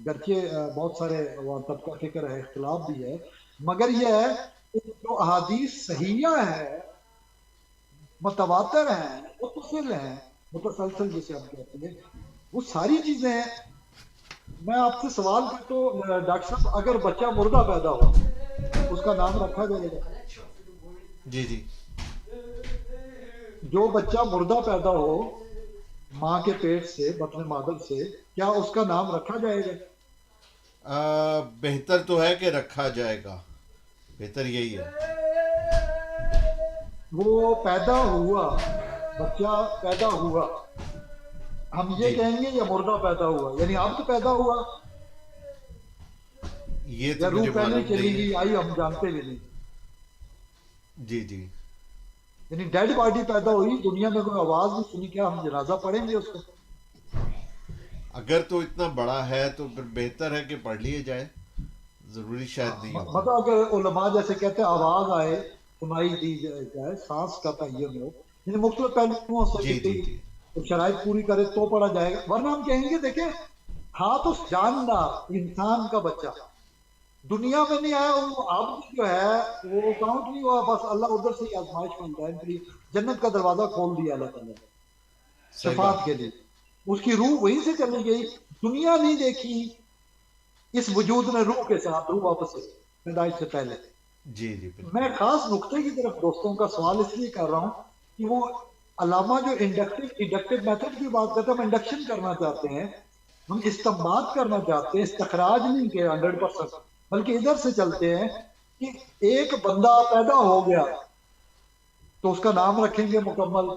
گرچہ بہت سارے طبقہ فکر ہے، اختلاف بھی ہے، مگر یہ ہے کہ جو احادیث صحیحہ ہے، متواتر ہیں، متصل ہیں، متسلسل جسے ہم کہتے ہیں، وہ ساری چیزیں ہیں۔ میں آپ سے سوال کرتا ہوں ڈاکٹر صاحب، اگر بچہ مردہ پیدا ہوا اس کا نام رکھا جائے گا؟ جی جی جو بچہ مردہ پیدا ہو ماں کے پیٹ سے، بطن مادر سے، کیا اس کا نام رکھا جائے گا؟ بہتر تو ہے کہ رکھا جائے گا، بہتر یہی ہے۔ وہ پیدا ہوا، بچہ پیدا ہوا، ہم یہ جی کہیں گے یا مردہ پیدا ہوا، یعنی عبد پیدا ہوا یہ یا تو روح مجھے پہلے معلوم چلی نہیں گئی ہے۔ آئی، ہم جانتے بھی نہیں۔ جی جی یعنی ڈیڈ باڈی پیدا ہوئی، دنیا میں کوئی آواز نہیں سنی، کیا ہم جنازہ پڑھیں گے اس کو؟ اگر تو اتنا بڑا ہے تو پھر بہتر ہے کہ پڑھ لیے جائے، ضروری شاید نہیں ہوگا۔ مطلب اگر علماء جیسے کہتے ہیں آواز آئے، سنائی دی جائے، سانس کا تعین ہو، یعنی مختلف پہلوؤں سے جی کسی جی جی شرائط پوری کرے تو پڑھا جائے گا، ورنہ ہم کہیں گے دیکھیں تھا تو جاندار انسان کا بچہ، دنیا میں نہیں آیا، وہ عبد جو ہے وہ کاؤنٹ نہیں ہوا، بس اللہ ادھر سے ہی آزمائش میں امتحان کے لیے جنت کا دروازہ کھول دیا اللہ تعالیٰ نے صحیح شفاعت بات کے ہے۔ لیے، اس کی روح وہیں سے چلی گئی، دنیا نہیں دیکھی اس وجود نے روح کے ساتھ، روح واپس سے پیدائش سے پہلے۔ جی جی بالکل۔ میں خاص نقطے کی طرف دوستوں کا سوال اس لیے کر رہا ہوں کہ وہ علامہ جو انڈکٹیو میتھڈ کی بات کرتے ہیں، ہم انڈکشن کرنا چاہتے ہیں، ہم استنباط کرنا چاہتے ہیں، استخراج نہیں کہ 100%، بلکہ ادھر سے چلتے ہیں کہ ایک بندہ پیدا ہو گیا تو اس کا نام رکھیں گے مکمل،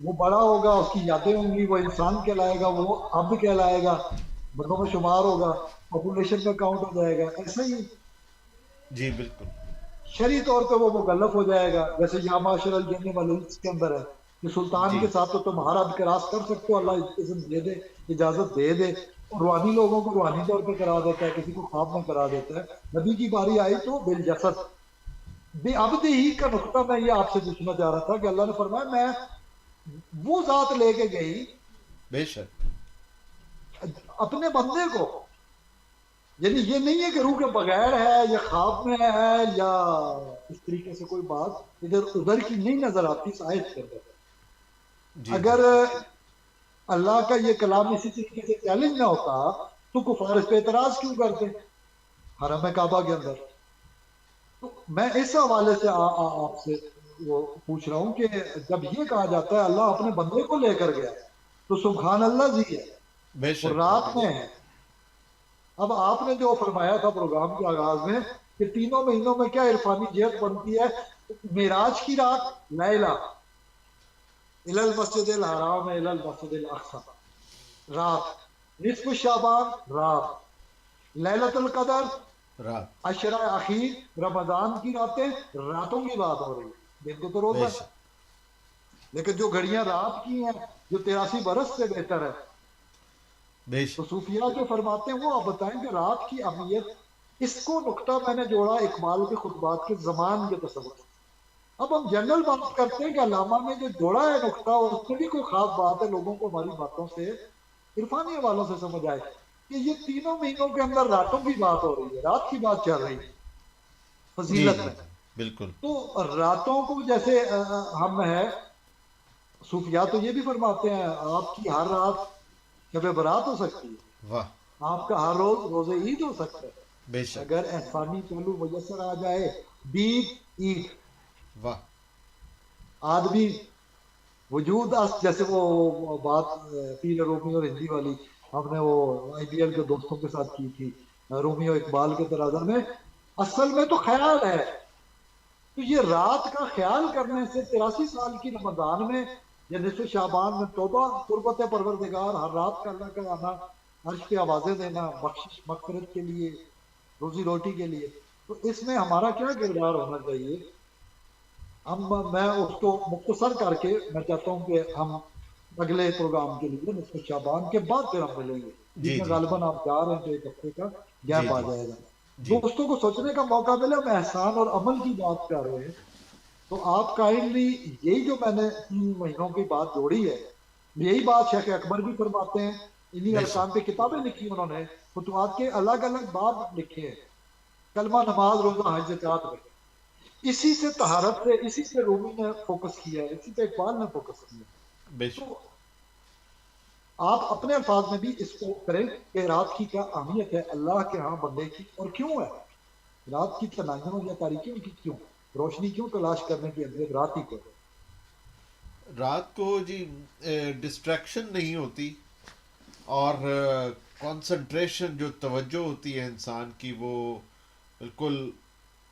وہ بڑا ہوگا، اس کی یادیں ہوں گی، وہ انسان کہلائے گا، وہ عبد کہلائے گا، بندوں میں شمار ہوگا، پاپولیشن میں کاؤنٹ ہو جائے گا، ایسے ہی جی بالکل۔ شرعی طور پہ وہ مکلف ہو جائے گا، جیسے یا معاشر الجن والانس کے اندر ہے کہ سلطان جی کے ساتھ تو تم ہر حد کراس کر سکتے ہو، اللہ اذن دے دے، اجازت دے دے، اور روحانی لوگوں کو روحانی طور پہ کرا دیتا ہے، کسی کو خواب میں کرا دیتا ہے۔ نبی کی باری آئی تو بالجسد بے عبد ہی کا نقطہ میں یہ آپ سے پوچھنا چاہ رہا تھا کہ اللہ نے فرمایا میں وہ ذات لے کے گئی بے شک۔ اپنے بندے کو، یعنی یہ نہیں ہے کہ روح کے بغیر ہے یا خواب میں ہے یا اس طریقے سے کوئی بات ادھر ادھر کی نہیں نظر آتی اس آیت کے اندر۔ جی اگر جی اللہ کا یہ کلام اسی طریقے سے چیلنج نہ ہوتا تو کفار اس پہ اعتراض کیوں کرتے حرم کعبہ کے اندر؟ تو میں اس حوالے سے آپ سے وہ پوچھ رہا ہوں کہ جب یہ کہا جاتا ہے اللہ اپنے بندے کو لے کر گیا تو سبحان اللہ جی ہے، بے اور شک رات میں ہے۔ اب آپ نے جو فرمایا تھا پروگرام کے آغاز میں کہ تینوں مہینوں میں کیا عرفانی جہت بنتی ہے، معراج کی رات لیلہ الی المسجد الحرام الی المسجد الاقصی، رات نصف شعبان رات، لیلۃ القدر رات، عشرہ اخیر رمضان کی راتیں، راتوں کی بات ہو رہی ہے، دن کو تو روزہ بے ہے، شک لیکن جو گھڑیاں رات کی ہیں جو 83 برس سے بہتر ہے، بے تو شک صوفیاء جو فرماتے ہیں وہ آپ بتائیں کہ رات کی اہمیت، اس کو نقطہ میں نے جوڑا اقبال کے خطبات کے زمان کے تصور سے۔ اب ہم جنرل بات کرتے ہیں کہ علامہ نے جو جوڑا ہے نقطہ، اس میں بھی کوئی خاص بات ہے، لوگوں کو ہماری باتوں سے عرفانی حوالوں سے سمجھ آئے کہ یہ تینوں مہینوں کے اندر راتوں کی بات ہو رہی ہے، رات کی بات چل رہی ہے جی فضیلت جی میں۔ جی بالکل تو راتوں کو جیسے ہم ہے، صوفیاء تو یہ بھی فرماتے ہیں آپ کی ہر رات شب برات ہو سکتی ہے، واہ آپ کا ہر روز روزے عید ہو سکتا ہے، بے شک اگر احسانی پہلو میسر آ جائے، بیت عید واہ آدمی وجود اس، جیسے وہ بات پیر رومی اور ہندی والی ہم نے وہ آئی پی ایل کے دوستوں کے ساتھ کی تھی، رومی اور اقبال کے تناظر میں، اصل میں تو خیال ہے، تو یہ رات کا خیال کرنے سے 83 سال کی رمضان میں یا نصف شعبان میں توبہ قربت پروردگار، ہر رات کا اللہ کا آنا، عرش پہ آوازیں دینا بخشش مغفرت کے لیے، روزی روٹی کے لیے، تو اس میں ہمارا کیا کردار ہونا چاہیے؟ میں اس کو مختصر کر کے میں چاہتا ہوں کہ ہم اگلے پروگرام کے لیے نصف شعبان کے بعد پھر ہم ملیں گے، جس جی میں جی غالباً آپ جا رہے ہیں تو ایک ہفتے کا جی گیپ آ جی جائے گا، جی دوستوں کو سوچنے کا موقع ملے، ہم احسان اور عمل کی بات کر رہے ہیں، تو آپ کائنڈلی یہی جو میں نے 3 مہینوں کی بات جوڑی ہے، یہی بات شیخ اکبر بھی فرماتے ہیں، انہی بے ارکان شک پہ کتابیں لکھی انہوں نے، فتوحات کے الگ الگ باب لکھے ہیں، کلمہ نماز روزہ حج زکات میں، اسی سے طہارت سے، اسی سے رومی نے فوکس کیا ہے، اسی پہ اقبال نے فوکس کیا ہے۔ بے تو شک آپ اپنے الفاظ میں بھی اس کو کریں کہ رات کی کیا اہمیت ہے اللہ کے ہاں بندے کی، اور کیوں ہے رات کی تناظروں یا تاریکیوں کی، کیوں روشنی کیوں تلاش کرنے کی اہمیت رات ہی کو ہے؟ رات کو جی ڈسٹریکشن نہیں ہوتی، اور کنسنٹریشن جو توجہ ہوتی ہے انسان کی وہ بالکل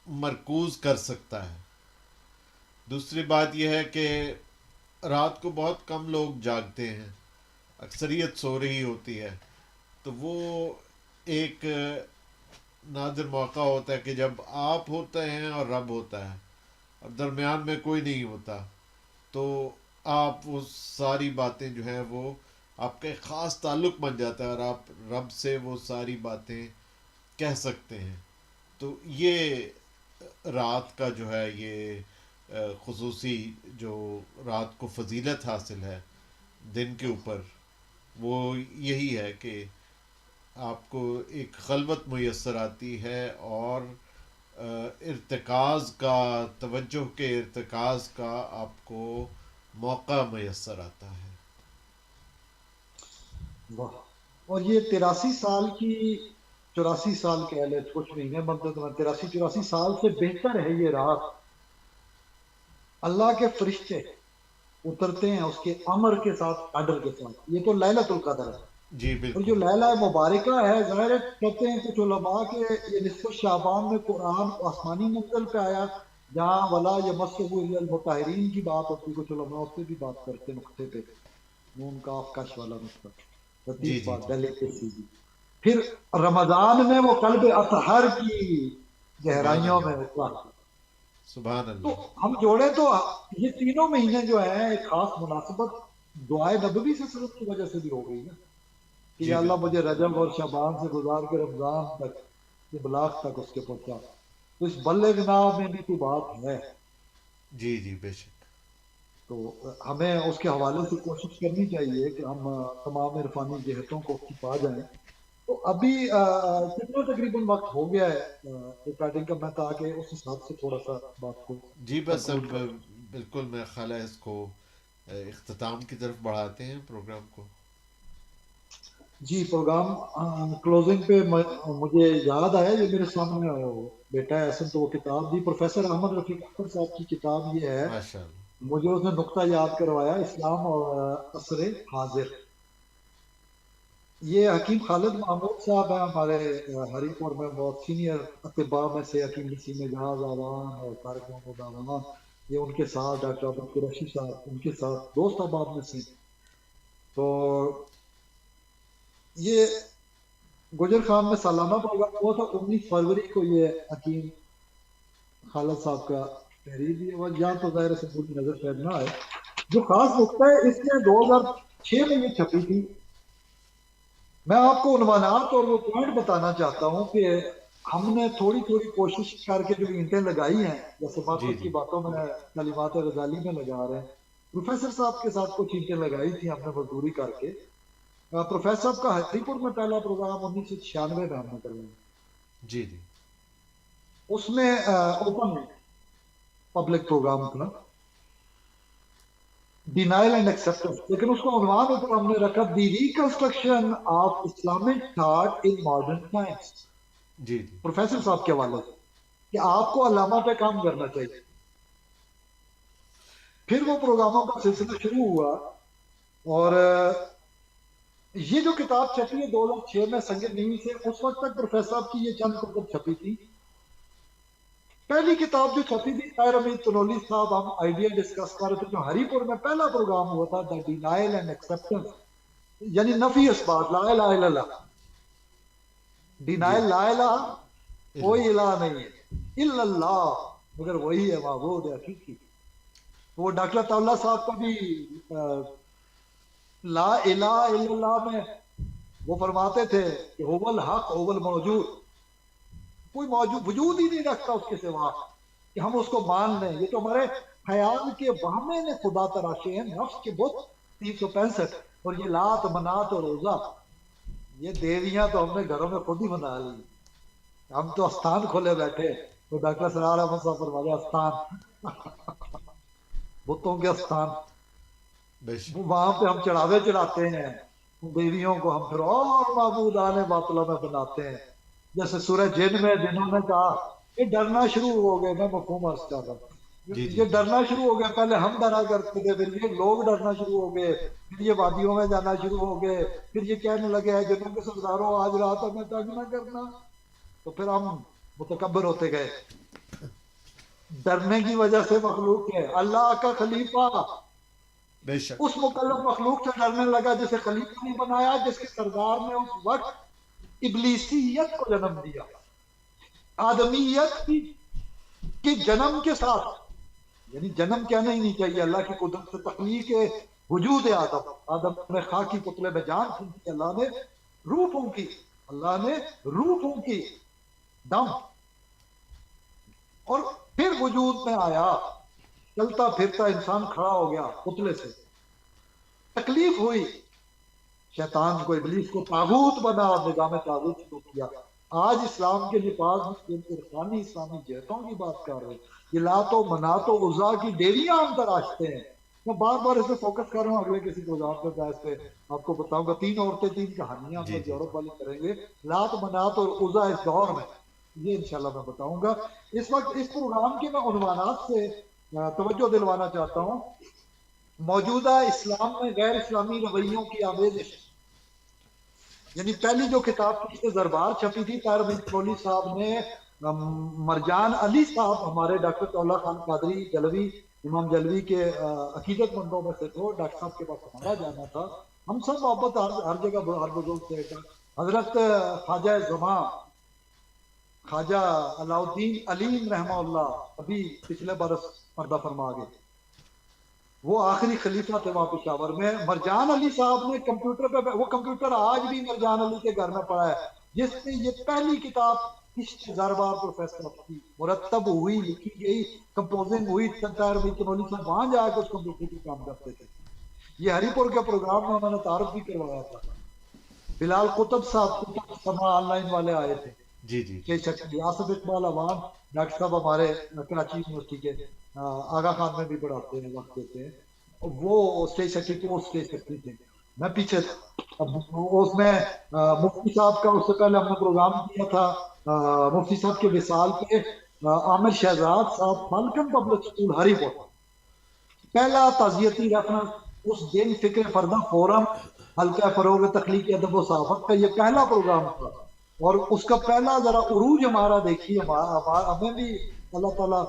مرکوز کر سکتا ہے۔ دوسری بات یہ ہے کہ رات کو بہت کم لوگ جاگتے ہیں، اکثریت سو رہی ہوتی ہے، تو وہ ایک نادر موقع ہوتا ہے کہ جب آپ ہوتے ہیں اور رب ہوتا ہے اور درمیان میں کوئی نہیں ہوتا، تو آپ وہ ساری باتیں جو ہیں وہ آپ کا ایک خاص تعلق بن جاتا ہے اور آپ رب سے وہ ساری باتیں کہہ سکتے ہیں۔ تو یہ رات کا جو ہے یہ خصوصی جو رات کو فضیلت حاصل ہے دن کے اوپر، وہ یہی ہے کہ آپ کو ایک خلوت میسر آتی ہے، اور ارتکاز کا، توجہ کے ارتکاز کا آپ کو موقع میسر آتا ہے۔ واہ، اور یہ 83 سال کی، 84 سال کہہ لے کچھ مہینے مدت میں، 83 84 سال سے بہتر ہے یہ رات، اللہ کے فرشتے اترتے ہیں اس کے امر کے ساتھ، آرڈر کے ساتھ، یہ تو لیلۃ القدر ہے، جی اور جو بالکل لیلہ مبارکہ ہے، ظاہر ہے کہتے ہیں کچھ علماء کہ یہ نصف شعبان میں قرآن آسمانی منزل پہ آیا، جہاں ولا یمسہ الا المطہرین کی بات ہوتی، کچھ علماء اس پہ بھی بات کرتے ہیں نقطے پہ، نون کاف کش والا نقطہ، جی لطیف جی بات جی ڈیلیکیسی بھی، پھر رمضان میں وہ قلب اطہر کی سبحان گہرائیوں میں اللہ اترا، سبحان تو اللہ ہم جوڑے تو یہ تینوں مہینے جو ہیں ایک خاص مناسبت دعائے نبوی سے صرف کی وجہ سے بھی ہو گئی نا، کہ جی یا اللہ بالکل مجھے رجب اور شعبان سے گزار کے رمضان تک، ابلاغ تک اس کے پہنچا، تو اس بلغنا میں بھی کوئی بات ہے، جی جی بے شک تو ہمیں اس کے حوالے سے کوشش کرنی چاہیے کہ ہم تمام عرفانی جہتوں کو پا جائیں۔ تو ابھی کتنا تقریباً وقت ہو گیا ہے ریکارڈنگ کا، میں تاکہ اس حساب سے تھوڑا سا بات کو جی بس کنکلوڈ اب کر۔ بالکل میں خیال ہے اس کو اختتام کی طرف بڑھاتے ہیں پروگرام کو۔ جی پروگرام کلوزنگ پہ مجھے یاد آیا، یہ میرے سامنے بیٹا ہے احسن، تو وہ کتاب دی پروفیسر احمد رفیق اختر صاحب کی کتاب یہ ہے، ماشاء اللہ مجھے اس نے نقطہ یاد کروایا، اسلام اور عصر حاضر، یہ حکیم خالد محمود صاحب ہیں ہمارے ہری پور میں بہت سینئر اطباء میں سے، حکیم نسیم اعجاز آوان اور طارق محمود آوان، یہ ان کے ساتھ ڈاکٹر عبد القریشی صاحب ان کے ساتھ دوست احباب میں سے. تو یہ گجر خان میں سالانہ پروگرام ہوا تھا 19 فروری کو. یہ حکیم خالد صاحب کا تحریر بھی ہے، جہاں تو ظاہر سے پوری نظر شاید نہ آئے. جو خاص نقطہ ہے اس میں 2006 میں یہ چھپی تھی. میں آپ کو عنوانات اور وہ پوائنٹ بتانا چاہتا ہوں کہ ہم نے تھوڑی تھوڑی کوشش کر کے جو اینٹیں لگائی ہیں، جیسے معرفت کی باتوں میں کلمات غزالی میں لگا رہے ہیں. پروفیسر صاحب کے ساتھ کچھ اینٹیں لگائی تھی ہم نے مزدوری کر کے. پروفیسر صاحب کا ہری پور میں پہلا پروگرام 1996 میں ہم نے کروایا. جی جی. اس میں اوپن پبلک پروگرام تھا، ڈینائل اینڈ ایکسپٹنس، لیکن اس کو عنوان اوپر ہم نے رکھا the reconstruction of Islamic thought in modern times. جی جی. پروفیسر صاحب کے حوالے سے کہ آپ کو علامہ پہ کام کرنا چاہیے. پھر وہ پروگراموں کا سلسلہ شروع ہوا اور یہ جو کتاب چھپی ہے 2006 میں سنگ نیوی سے، اس وقت تک پروفیسر صاحب کی یہ چند کتب چھپی تھی. پہلی کتاب جو چھپی تھی طاہر امین تنولی صاحب، ہم آئیڈیا ڈسکس کر رہے تھے، جو ہری پور میں پہلا پروگرام ہوا تھا، دا ڈینائل اینڈ ایکسپٹنس، یعنی نفی اس بات، لا الہ الا اللہ. ڈینائل لا الہ، کوئی الہ نہیں ہے الا اللہ، مگر وہی ہے معبود حقیقی. وہ ڈاکٹر طاولہ صاحب کا بھی لا الہ الا اللہ میں وہ فرماتے تھے کہ هو الحق هو الموجود، کوئی موجود وجود ہی نہیں رکھتا اس کے سوا کہ ہم اس کو مان لیں. یہ تو ہمارے خیال کے وہمے نے خدا تراشے ہیں، نفس کے بت 365. اور یہ لات منات اور عزا، یہ دیویاں تو ہم نے گھروں میں خود ہی بنا لی. ہم تو استان کھولے بیٹھے. تو ڈاکٹر سرار احمد صاحب فرماتے استان، بتوں کے استان، وہاں پہ ہم چڑھاوے چڑھاتے ہیں دیویوں کو، ہم پھر اور معبودان باطلہ میں بناتے ہیں. جیسے سورہ جن میں جنہوں نے کہا یہ ڈرنا شروع ہو گئے، میں مفہوم عرض کر رہا ہوں، یہ ڈرنا شروع ہو گیا. پہلے ہم ڈرا کرتے تھے، پھر یہ لوگ ڈرنا شروع ہو گئے، پھر یہ وادیوں میں جانا شروع ہو گئے، پھر یہ کہنے لگے ہیں جنہوں کے سرداروں آج رات ہمیں تنگ نہ کرنا. تو پھر ہم متکبر ہوتے گئے. ڈرنے کی وجہ سے مخلوق ہے. اللہ کا خلیفہ اس مکلف مخلوق سے ڈرنے لگا جسے خلیفہ نہیں بنایا، جس کے سردار نے اس وقت ابلیسیت کو جنم دیا. آدمیت کے جنم کے ساتھ، یعنی جنم کہنا ہی نہیں چاہیے، اللہ کی قدرت سے تخلیق وجود آدم میں خاکی پتلے میں جان پھونکی، اللہ نے روح پھونکی، اللہ نے روح پھونکی، دم، اور پھر وجود میں آیا، چلتا پھرتا انسان کھڑا ہو گیا پتلے سے. تکلیف ہوئی، شیطان کو، ابلیس کو طاغوت بنا اور نظام طاغوت شروع کیا. آج اسلام کے نفاذ میں عرفانی اسلامی جہتوں کی بات کر رہے ہیں. یہ لات و منات و عزا کی دیویاں ہم تراشتے ہیں. میں بار بار اس پہ فوکس کر رہا ہوں، اگلے کسی پروگرام پہ میں اس پہ آپ کو بتاؤں گا. 3 عورتیں 3 کہانیاں ہم یورپ والی کریں گے، لات منات اور عزا اس دور میں، یہ انشاءاللہ میں بتاؤں گا. اس وقت اس پروگرام کے میں عنوانات سے توجہ دلوانا چاہتا ہوں. موجودہ اسلام میں غیر اسلامی رویوں کی آمیزش، یعنی پہلی جو کتاب کی دربار چھپی تھی طاہر امین تنولی صاحب نے، مرجان علی صاحب ہمارے ڈاکٹر طاولہ خان قادری جلوی، امام جلوی کے عقیدت مندوں میں سے تھے. ڈاکٹر صاحب کے پاس ہمارا جانا تھا، ہم سب محبت ہر جگہ ہر بزرگ سے. حضرت خواجہ زماں، خواجہ علاء الدین علیم رحمہ اللہ ابھی پچھلے برس پردہ فرما گئے، وہ آخری خلیفہ تھے وہاں پشاور میں. مرجان علی صاحب نے کمپیوٹر پہ، وہ کمپیوٹر آج بھی مرجان علی کے گھر میں پڑا ہے، جس میں یہ پہلی کتاب دربار پروفیسر کی مرتب ہوئی، لکھی گئی، کمپوزنگ ہوئی. طاہر امین تنولی صاحب وہاں جا کے اس کمپیوٹر کی کام کرتے تھے. یہ ہری پور کے پروگرام میں انہوں نے تعارف بھی کروایا تھا. بلال قطب صاحب سما آن لائن والے آئے تھے. جی جی. آصف اقبال عوام ڈاکٹر صاحب ہمارے کراچی یونیورسٹی کے آغا خان میں بھی پڑھاتے ہیں، وقت دیتے ہیں. وہ اسٹیج سیکرٹری، وہ اسٹیج سیکرٹری تھے، میں پیچھے تھا. اس میں مفتی صاحب کا اس سے پہلے ہم نے پروگرام کیا تھا مفتی صاحب کے وصال پہ. عامر شہزاد صاحب، فالکن پبلک اسکول ہری پور، پہلا تعزیتی ریفرنس اس دن فکر فردہ فورم حلقہ فروغ تخلیقی ادب و صحافت کا یہ پہلا پروگرام تھا، اور اس کا پہلا ذرا عروج ہمارا دیکھیے، ہمیں بھی اللہ تعالیٰ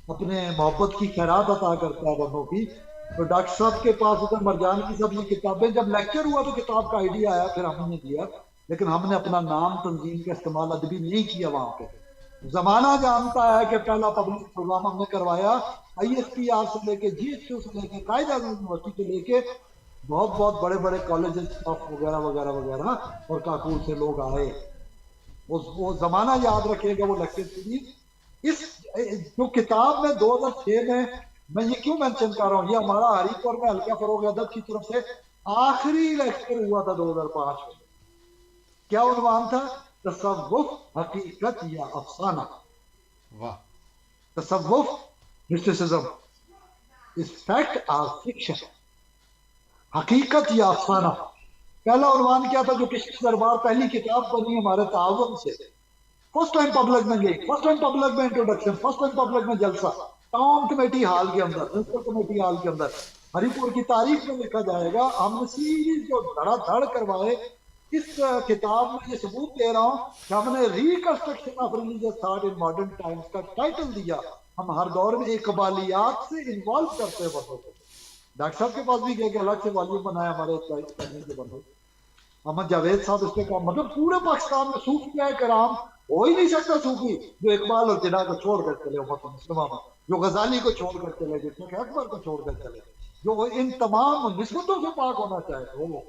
اپنے محبت کی خیرات عطا کرتا ہے بندوں کی. تو ڈاکٹر صاحب کے پاس ادھر مرجان کی سب یہ کتابیں، جب لیکچر ہوا تو کتاب کا آئیڈیا آیا، پھر ہم نے دیا، لیکن ہم نے اپنا نام تنظیم کا استعمال ادبی نہیں کیا وہاں پہ. زمانہ جانتا ہے کہ پہلا پبلک پروگرام ہم نے کروایا آئی ایس پی آر سے لے کے جی ایچ کیو سے لے کے قائد اعظم یونیورسٹی سے لے کے بہت بہت بڑے بڑے کالجز وغیرہ وغیرہ وغیرہ، اور کاکول سے لوگ آئے. وہ زمانہ یاد رکھے گا وہ لیکچر سیریز. اس جو کتاب میں 2006 میں یہ کیوں مینشن کر رہا ہوں، یہ ہمارا ہری پور میں حلقہ فروغ ادب کی طرف سے آخری لیکچر ہوا تھا 2005 میں. کیا عنوان تھا؟ تصوف حقیقت یا افسانہ. واہ. تصوف مسٹیسزم از فیکٹ اور فکشن. حقیقت یا افسانہ. پہلا عنوان کیا تھا جو کشمش دربار پہلی کتاب بنی ہمارے تعاون سے، فرسٹ ٹائم پبلک میں گئی، فرسٹ ٹائم پبلک میں انٹروڈکشن، فرسٹ ٹائم پبلک میں جلسہ ٹاؤن کمیٹی ہال کے اندر، میونسپل کمیٹی ہال کے اندر ہری پور کی تاریخ میں لکھا جائے گا. ہم نے سیریز جو دھڑا دھڑ کروائے. اس کتاب میں یہ ثبوت دے رہا ہوں کہ ہم نے reconstruction of religious thought in modern Times کا ٹائٹل دیا. ہم ہر دور میں اقبالیات سے انوالو کرتے ہیں بندوں کو. ڈاکٹر صاحب کے پاس بھی گئے کہ الگ سے والیوم بنایا ہمارے کرنے کے بندوں. احمد جاوید صاحب اس پہ کام، مطلب پورے پاکستان میں صوفیاء کرام ہو ہی نہیں سکتا صوفی جو اقبال اور جناح کو چھوڑ کر چلے امت مسلمہ میں، جو غزالی کو چھوڑ کر چلے، جو شیخ اکبر کو چھوڑ کر چلے، جو ان تمام نسبتوں سے پاک ہونا چاہے. وہ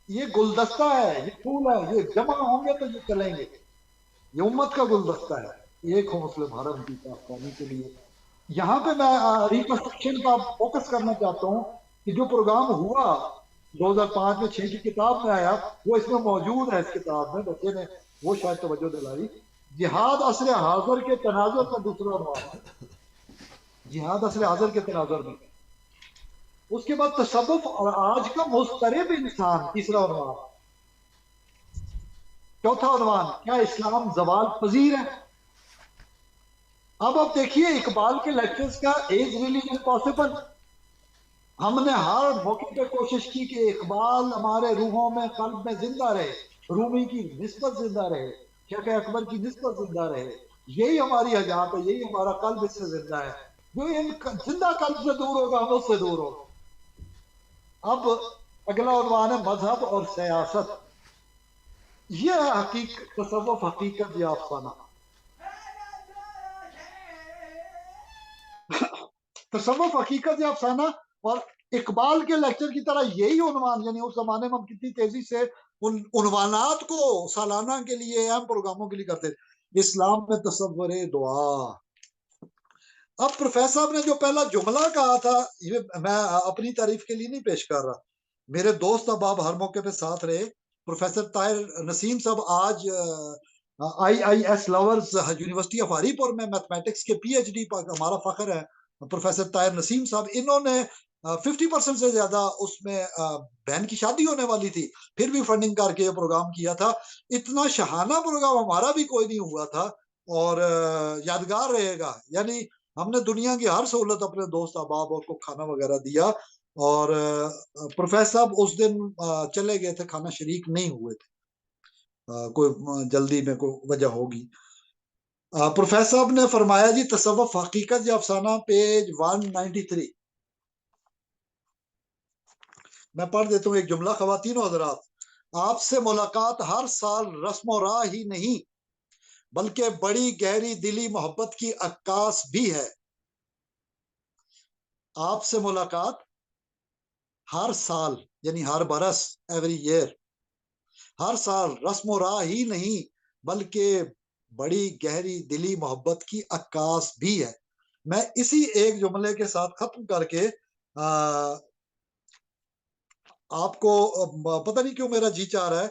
یہ گلدستہ ہے، یہ پھول ہے، یہ جمع ہوں گے تو یہ چلیں گے. یہ امت کا گلدستہ ہے. ایک ہو مسلم حرم کی پاکستانی کے لیے. یہاں پہ میں ریکنسٹرکشن کا فوکس کرنا چاہتا ہوں کہ جو پروگرام ہوا 2005 میں 6 کی کتاب میں آیا، وہ اس میں موجود ہے. اس کتاب میں بچے نے وہ شاید توجہ دلائی. جہاد عصر حاضر کے تناظر کا دوسرا عنوان، جہاد عصر حاضر کے تناظر میں. اس کے بعد تصوف اور آج کا مضطرب انسان تیسرا عنوان. چوتھا عنوان کیا اسلام زوال پذیر ہے. اب آپ دیکھیے اقبال کے لیکچرز کا ایج ریلیجن پاسبل. ہم نے ہر موقع پہ کوشش کی کہ اقبال ہمارے روحوں میں قلب میں زندہ رہے، رومی کی نسبت زندہ رہے، شیخ اکبر کی نسبت زندہ رہے. یہی ہماری حجات ہے، یہی ہمارا قلب اس سے زندہ ہے. جو ان زندہ قلب سے دور ہوگا ہم اس سے دور ہوگا. اب اگلا عنوان ہے مذہب اور سیاست. یہ ہے حقیقت، تصوف حقیقت یا افسانہ. تصوف حقیقت یا افسانہ. اور اقبال کے لیکچر کی طرح یہی عنوان، یعنی اس زمانے میں ہم کتنی تیزی سے ان عنوانات کو سالانہ کے لیے اہم پروگراموں کے لیے کرتے تھے. اسلام میں تصور دعا. اب پروفیسر صاحب نے جو پہلا جملہ کہا تھا، یہ میں اپنی تعریف کے لیے نہیں پیش کر رہا، میرے دوست اب ہر موقع پہ ساتھ رہے. پروفیسر طاہر نسیم صاحب آج آئی آئی ایس لورز یونیورسٹی آف ہری پور میں میتھمیٹکس کے پی ایچ ڈی ہمارا فخر ہے. پروفیسر طاہر نسیم صاحب، انہوں نے 50% سے زیادہ اس میں بہن کی شادی ہونے والی تھی، پھر بھی فنڈنگ کر کے یہ پروگرام کیا تھا. اتنا شہانہ پروگرام ہمارا بھی کوئی نہیں ہوا تھا، اور یادگار رہے گا. یعنی ہم نے دنیا کی ہر سہولت اپنے دوست احباب اور کو کھانا وغیرہ دیا. اور پروفیسر صاحب اس دن چلے گئے تھے، کھانا شریک نہیں ہوئے تھے، کوئی جلدی میں کوئی وجہ ہوگی. پروفیسر صاحب نے فرمایا جی تصوف حقیقت یا افسانہ پیج 193. میں پڑھ دیتا ہوں ایک جملہ. خواتین و حضرات، آپ سے ملاقات ہر سال رسم و راہ ہی نہیں بلکہ بڑی گہری دلی محبت کی عکاس بھی ہے. آپ سے ملاقات ہر سال یعنی ہر برس، ایوری ایئر، ہر سال رسم و راہ ہی نہیں بلکہ بڑی گہری دلی محبت کی عکاس بھی ہے. میں اسی ایک جملے کے ساتھ ختم کر کے آپ کو پتہ نہیں کیوں میرا جی چاہ رہا ہے،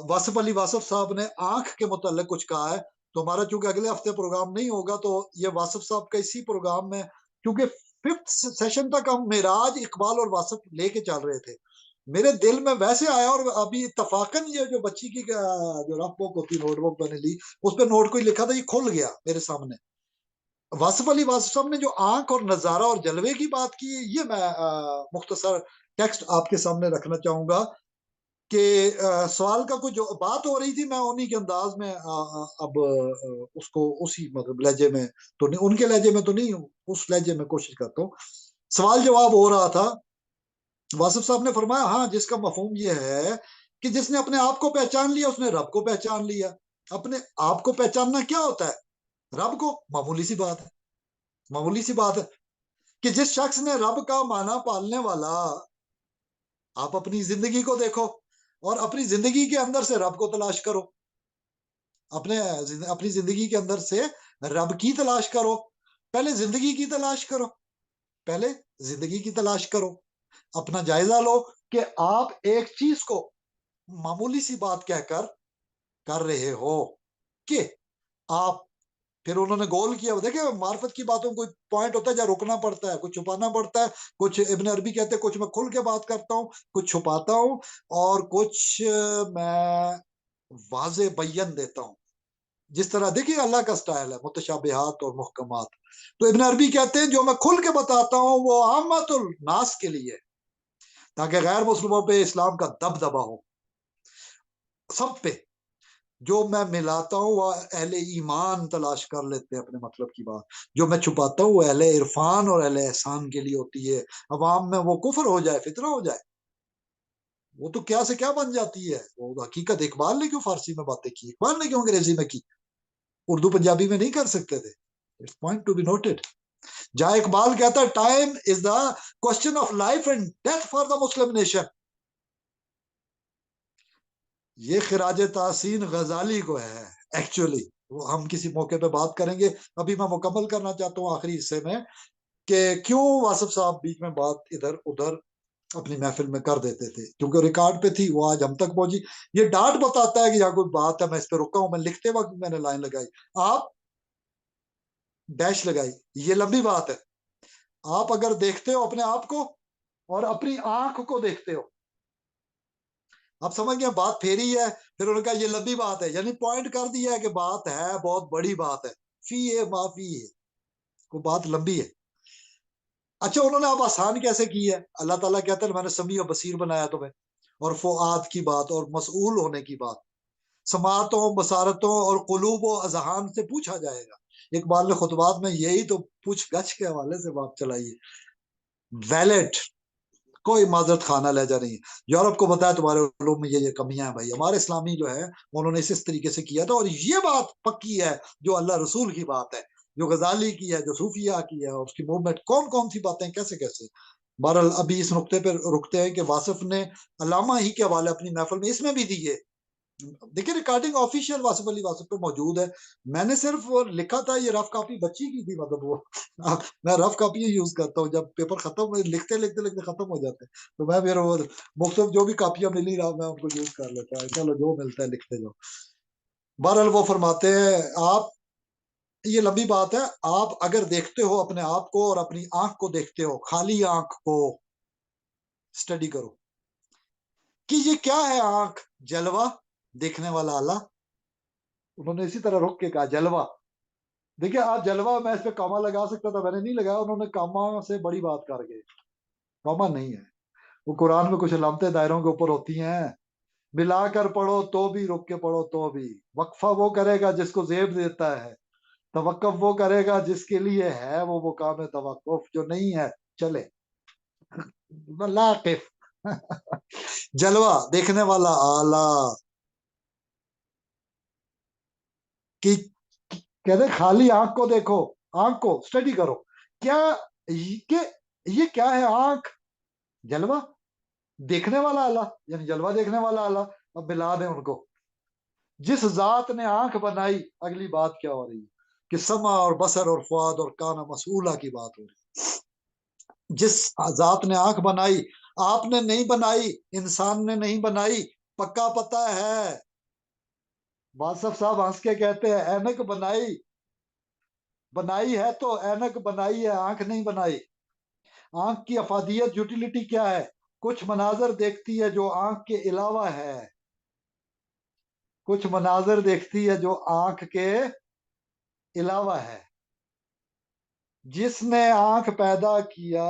واصف علی واصف صاحب نے آنکھ کے متعلق کچھ کہا ہے، تو ہمارا چونکہ اگلے ہفتے پروگرام نہیں ہوگا تو یہ واصف صاحب کا اسی پروگرام میں، کیونکہ 5th سیشن تک ہم معراج اقبال اور واصف لے کے چل رہے تھے، میرے دل میں ویسے آیا. اور ابھی اتفاقاً یہ جو بچی کی جو رف بک ہوتی نوٹ بک میں نے لی، اس پہ نوٹ کوئی لکھا تھا، یہ کھل گیا میرے سامنے. واصف علی واصف صاحب نے جو آنکھ اور نظارہ اور جلوے کی بات کی، یہ میں مختصر ٹیکسٹ آپ کے سامنے رکھنا چاہوں گا کہ سوال کا کچھ جو بات ہو رہی تھی، میں انہی کے انداز میں اب اس کو اسی مطلب لہجے میں تو نہیں، ان کے لہجے میں تو نہیں، اس لہجے میں کوشش کرتا ہوں. سوال جواب ہو رہا تھا. واصف صاحب نے فرمایا ہاں، جس کا مفہوم یہ ہے کہ جس نے اپنے آپ کو پہچان لیا اس نے رب کو پہچان لیا. اپنے آپ کو پہچاننا کیا ہوتا ہے؟ رب کو. معمولی سی بات ہے، معمولی سی بات ہے کہ جس شخص نے رب کا معنی پالنے والا، آپ اپنی زندگی کو دیکھو اور اپنی زندگی کے اندر سے رب کو تلاش کرو. اپنی زندگی کے اندر سے رب کی تلاش کرو. پہلے زندگی کی تلاش کرو، پہلے زندگی کی تلاش کرو. اپنا جائزہ لو کہ آپ ایک چیز کو معمولی سی بات کہہ کر رہے ہو کہ آپ، پھر انہوں نے گول کیا. دیکھیں معرفت کی باتوں کوئی پوائنٹ ہوتا ہے جہاں رکنا پڑتا ہے، کچھ چھپانا پڑتا ہے. کچھ ابن عربی کہتے ہیں کچھ میں کھل کے بات کرتا ہوں، کچھ چھپاتا ہوں، اور کچھ میں واضح بیان دیتا ہوں. جس طرح دیکھیے اللہ کا سٹائل ہے متشابہات اور محکمات. تو ابن عربی کہتے ہیں جو میں کھل کے بتاتا ہوں وہ عامت الناس کے لیے، تاکہ غیر مسلموں پہ اسلام کا دبدبا ہو. سب پہ جو میں ملاتا ہوں وہ اہل ایمان تلاش کر لیتے ہیں اپنے مطلب کی بات. جو میں چھپاتا ہوں وہ اہل عرفان اور اہل احسان کے لیے ہوتی ہے. عوام میں وہ کفر ہو جائے، فتنہ ہو جائے، وہ تو کیا سے کیا بن جاتی ہے. وہ حقیقت اقبال نے کیوں فارسی میں باتیں کی، اقبال نے کیوں انگریزی میں کی، اردو پنجابی میں نہیں کر سکتے تھے. It's point to be noted. جہاں اقبال کہتا ہے time is the question of life and death for the Muslim nation, یہ خراج تحسین غزالی کو ہے ایکچولی. وہ ہم کسی موقع پہ بات کریں گے. ابھی میں مکمل کرنا چاہتا ہوں آخری حصے میں کہ کیوں واصف صاحب بیچ میں بات ادھر ادھر اپنی محفل میں کر دیتے تھے، کیونکہ ریکارڈ پہ تھی، وہ آج ہم تک پہنچی. یہ ڈانٹ بتاتا ہے کہ یہاں کوئی بات ہے، میں اس پہ رکا ہوں. میں لکھتے وقت میں نے لائن لگائی، آپ ڈیش لگائی. یہ لمبی بات ہے. آپ اگر دیکھتے ہو اپنے آپ کو اور اپنی آنکھ کو دیکھتے ہو، آپ سمجھ گئے بات پھیری ہے. پھر انہوں نے کہا یہ لمبی بات ہے، یعنی پوائنٹ کر دیا ہے کہ بات ہے، بہت بڑی بات ہے. فی ہے معافی ہے، وہ بات لمبی ہے. اچھا انہوں نے اب آسان کیسے کی ہے؟ اللہ تعالیٰ کہتے ہیں میں نے سمیع و بصیر بنایا تمہیں، اور فؤاد کی بات اور مسئول ہونے کی بات، سماعتوں، بصارتوں اور قلوب و اذہان سے پوچھا جائے گا. اقبال نے خطبات میں یہی تو پوچھ گچھ کے حوالے سے بات چلائی ہے. ویلٹ، کوئی معذرت خانہ لہجہ نہیں ہے. یورپ کو بتایا تمہارے علوم میں یہ کمیاں ہیں. بھائی ہمارے اسلامی جو ہے انہوں نے اس طریقے سے کیا تھا. اور یہ بات پکی ہے جو اللہ رسول کی بات ہے، جو غزالی کی ہے، جو صوفیہ کی ہے، اور اس کی موومنٹ کون کون سی باتیں کیسے کیسے. بہرحال ابھی اس نقطے پہ رکتے ہیں کہ واصف نے علامہ ہی کے حوالے اپنی محفل میں اس میں بھی دیے. دیکھیں ریکارڈنگ آفیشیل واصف علی واصف پہ موجود ہے. میں نے صرف لکھا تھا، یہ رف کاپی بچی کی تھی، مطلب وہ میں رف کاپی یوز کرتا ہوں جب پیپر ختم، لکھتے لکھتے لکھتے ختم ہو جاتے ہیں تو میں پھر وہ مختلف جو بھی کاپیاں ملی رہا میں ان کو یوز کر لیتا ہوں. چلو جو ملتا ہے لکھتے جاؤ. بہرحال وہ فرماتے ہیں آپ، یہ لمبی بات ہے، آپ اگر دیکھتے ہو اپنے آپ کو اور اپنی آنکھ کو دیکھتے ہو، خالی آنکھ کو اسٹڈی کرو کہ یہ کیا ہے. آنکھ جلوہ دیکھنے والا اللہ. انہوں نے اسی طرح رک کے کہا جلوہ. دیکھیں آپ جلوہ، میں اس پہ کاما لگا سکتا تھا، میں نے نہیں لگایا. انہوں نے کاما سے بڑی بات کر گئے. کاما نہیں ہے. وہ قرآن میں کچھ علامتیں دائروں کے اوپر ہوتی ہیں، ملا کر پڑھو تو بھی، رک کے پڑھو تو بھی. وقفہ وہ کرے گا جس کو زیب دیتا ہے، توقف وہ کرے گا جس کے لیے ہے وہ مقام توقف، جو نہیں ہے چلے لاقف. جلوہ دیکھنے والا آلہ کی کہتے خالی آنکھ کو دیکھو، آنکھ کو اسٹڈی کرو. کیا یہ کیا ہے آنکھ؟ جلوہ دیکھنے والا اللہ، یعنی جلوہ دیکھنے والا اللہ. اب ملا دیں ان کو. جس ذات نے آنکھ بنائی، اگلی بات کیا ہو رہی ہے کہ سمع اور بصر اور فؤاد اور کان مسئولہ کی بات ہو رہی ہے. جس ذات نے آنکھ بنائی، آپ نے نہیں بنائی، انسان نے نہیں بنائی. پکا پتہ ہے. واصف صاحب ہنس کے کہتے ہیں اینک بنائی ہے تو اینک بنائی ہے، آنکھ نہیں بنائی. آنکھ کی افادیت، یوٹیلیٹی کیا ہے؟ کچھ مناظر دیکھتی ہے جو آنکھ کے علاوہ ہے، کچھ مناظر دیکھتی ہے جو آنکھ کے علاوہ ہے. جس نے آنکھ پیدا کیا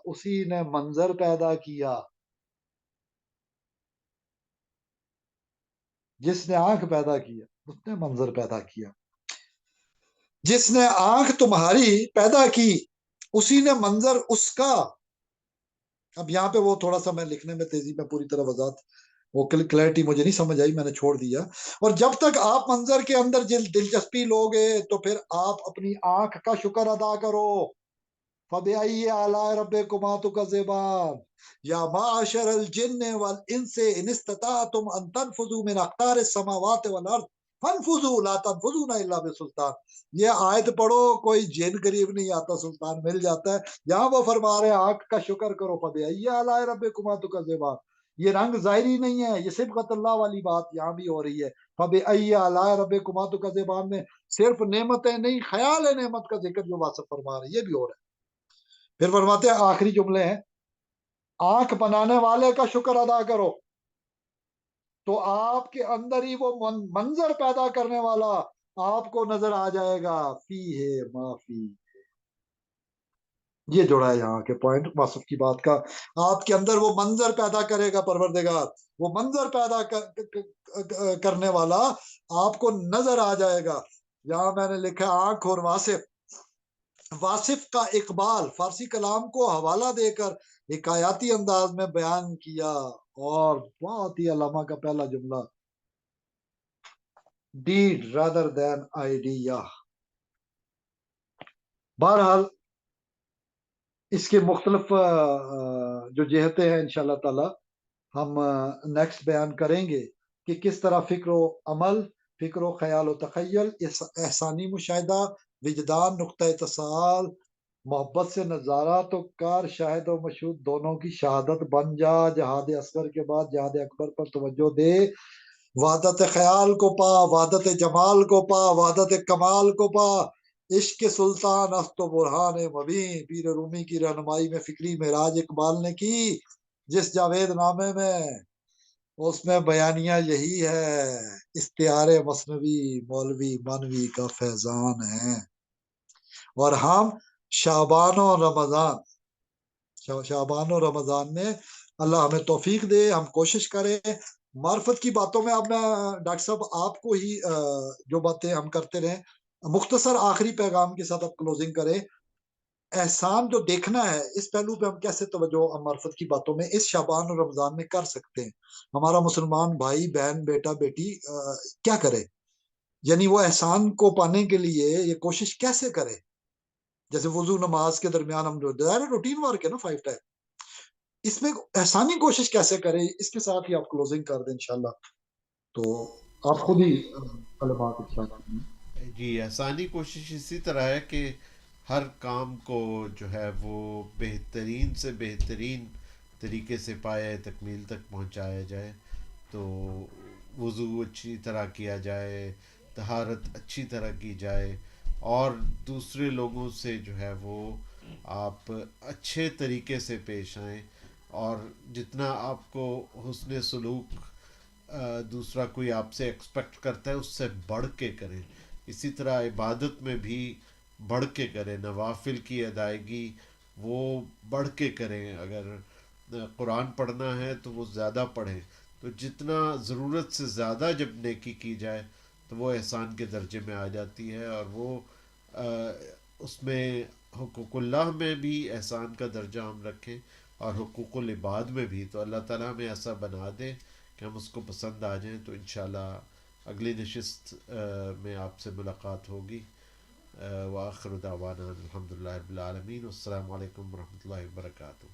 اسی نے منظر پیدا کیا. جس نے آنکھ پیدا کیا اس نے منظر پیدا کیا. جس نے آنکھ تمہاری پیدا کی اسی نے منظر اس کا. اب یہاں پہ وہ تھوڑا سا میں لکھنے میں تیزی میں پوری طرح وضاحت وہ کلیئرٹی مجھے نہیں سمجھ آئی، میں نے چھوڑ دیا. اور جب تک آپ منظر کے اندر دلچسپی لوگے تو پھر آپ اپنی آنکھ کا شکر ادا کرو. فَبِأَيِّ آلَاءِ رَبِّكُمَا تُكَذِّبَانِ يَا مَعْشَرَ الْجِنِّ وَالْإِنسِ إِنِ اسْتَطَعْتُمْ أَن تَنفُذُوا مِنْ أَقْطَارِ السَّمَاوَاتِ وَالْأَرْضِ فَانفُذُوا لَا تَنفُذُونَ إِلَّا بِسُلْطَانٍ. یہ آیت پڑھو، کوئی جن قریب نہیں آتا، سلطان مل جاتا ہے. یہاں وہ فرما رہے ہیں آنکھ کا شکر کرو. فَبِأَيِّ آلَاءِ رَبِّكُمَا تُكَذِّبَانِ. یہ رنگ ظاہری نہیں ہے، یہ صبغت اللہ والی بات یہاں بھی ہو رہی ہے. فَبِأَيِّ آلَاءِ رَبِّكُمَا تُكَذِّبَانِ میں صرف نعمتیں نہیں، خیال نعمت کا ذکر جو واسف فرما رہے ہیں یہ بھی ہو رہا ہے. پھر فرماتے ہیں آخری جملے ہیں آنکھ بنانے والے کا شکر ادا کرو تو آپ کے اندر ہی وہ منظر پیدا کرنے والا آپ کو نظر آ جائے گا. فی ہے معافی. یہ جوڑا ہے یہاں کے پوائنٹ واصف کی بات کا. آپ کے اندر وہ منظر پیدا کرے گا پروردگار، وہ منظر پیدا کرنے والا آپ کو نظر آ جائے گا. یہاں میں نے لکھا آنکھ اور واصف. واصف کا اقبال فارسی کلام کو حوالہ دے کر حکایاتی انداز میں بیان کیا. اور بہت ہی علامہ کا پہلا جملہ ڈیڈ رادر دین آئیڈیا. بہرحال اس کے مختلف جو جہتیں ہیں انشاءاللہ تعالی ہم نیکسٹ بیان کریں گے کہ کس طرح فکر و عمل، فکر و خیال و تخیل، احسانی مشاہدہ، وجدان، نقطہ اتصال، محبت سے نظارہ تو کار شاہد و مشہود دونوں کی شہادت بن جا. جہاد اصغر کے بعد جہاد اکبر پر توجہ دے. وحدت خیال کو پا، وحدت جمال کو پا، وحدت کمال کو پا. عشق سلطان است و برہان مبین. پیر رومی کی رہنمائی میں فکری معراج اقبال نے کی جس جاوید نامے میں، اس میں بیانیہ یہی ہے استعار مثنوی مولوی منوی کا فیضان ہے. اور ہم شعبان و رمضان میں اللہ ہمیں توفیق دے، ہم کوشش کریں معرفت کی باتوں میں. اب میں ڈاکٹر صاحب آپ کو ہی جو باتیں ہم کرتے رہیں مختصر آخری پیغام کے ساتھ اب کلوزنگ کریں. احسان جو دیکھنا ہے اس پہلو پہ ہم کیسے توجہ معرفت کی باتوں میں اس شعبان اور رمضان میں کر سکتے ہیں؟ ہمارا مسلمان بھائی بہن بیٹا بیٹی کیا کرے؟ یعنی وہ احسان کو پانے کے لیے یہ کوشش کیسے کرے؟ جیسے وضو نماز کے درمیان ہم روٹین ورک ہے نا 5 ٹائم، اس میں احسانی کوشش کیسے کرے؟ اس کے ساتھ ہی آپ کلوزنگ کر دیں انشاءاللہ. تو آپ خود ہی کلمات ارشاد کریں. جی، آسانی کوشش اسی طرح ہے کہ ہر کام کو جو ہے وہ بہترین سے بہترین طریقے سے پائے تکمیل تک پہنچایا جائے. تو وضو اچھی طرح کیا جائے، طہارت اچھی طرح کی جائے، اور دوسرے لوگوں سے جو ہے وہ آپ اچھے طریقے سے پیش آئیں. اور جتنا آپ کو حسن سلوک دوسرا کوئی آپ سے ایکسپیکٹ کرتا ہے اس سے بڑھ کے کریں. اسی طرح عبادت میں بھی بڑھ کے کریں. نوافل کی ادائیگی وہ بڑھ کے کریں. اگر قرآن پڑھنا ہے تو وہ زیادہ پڑھیں. تو جتنا ضرورت سے زیادہ جب نیکی کی جائے تو وہ احسان کے درجے میں آ جاتی ہے. اور وہ اس میں حقوق اللہ میں بھی احسان کا درجہ ہم رکھیں اور حقوق العباد میں بھی. تو اللہ تعالیٰ ہمیں ایسا بنا دے کہ ہم اس کو پسند آ جائیں. تو انشاءاللہ اگلی نشست میں آپ سے ملاقات ہوگی. وآخر دعوانا الحمدللہ رب العالمین. والسلام علیکم ورحمۃ اللہ وبرکاتہ.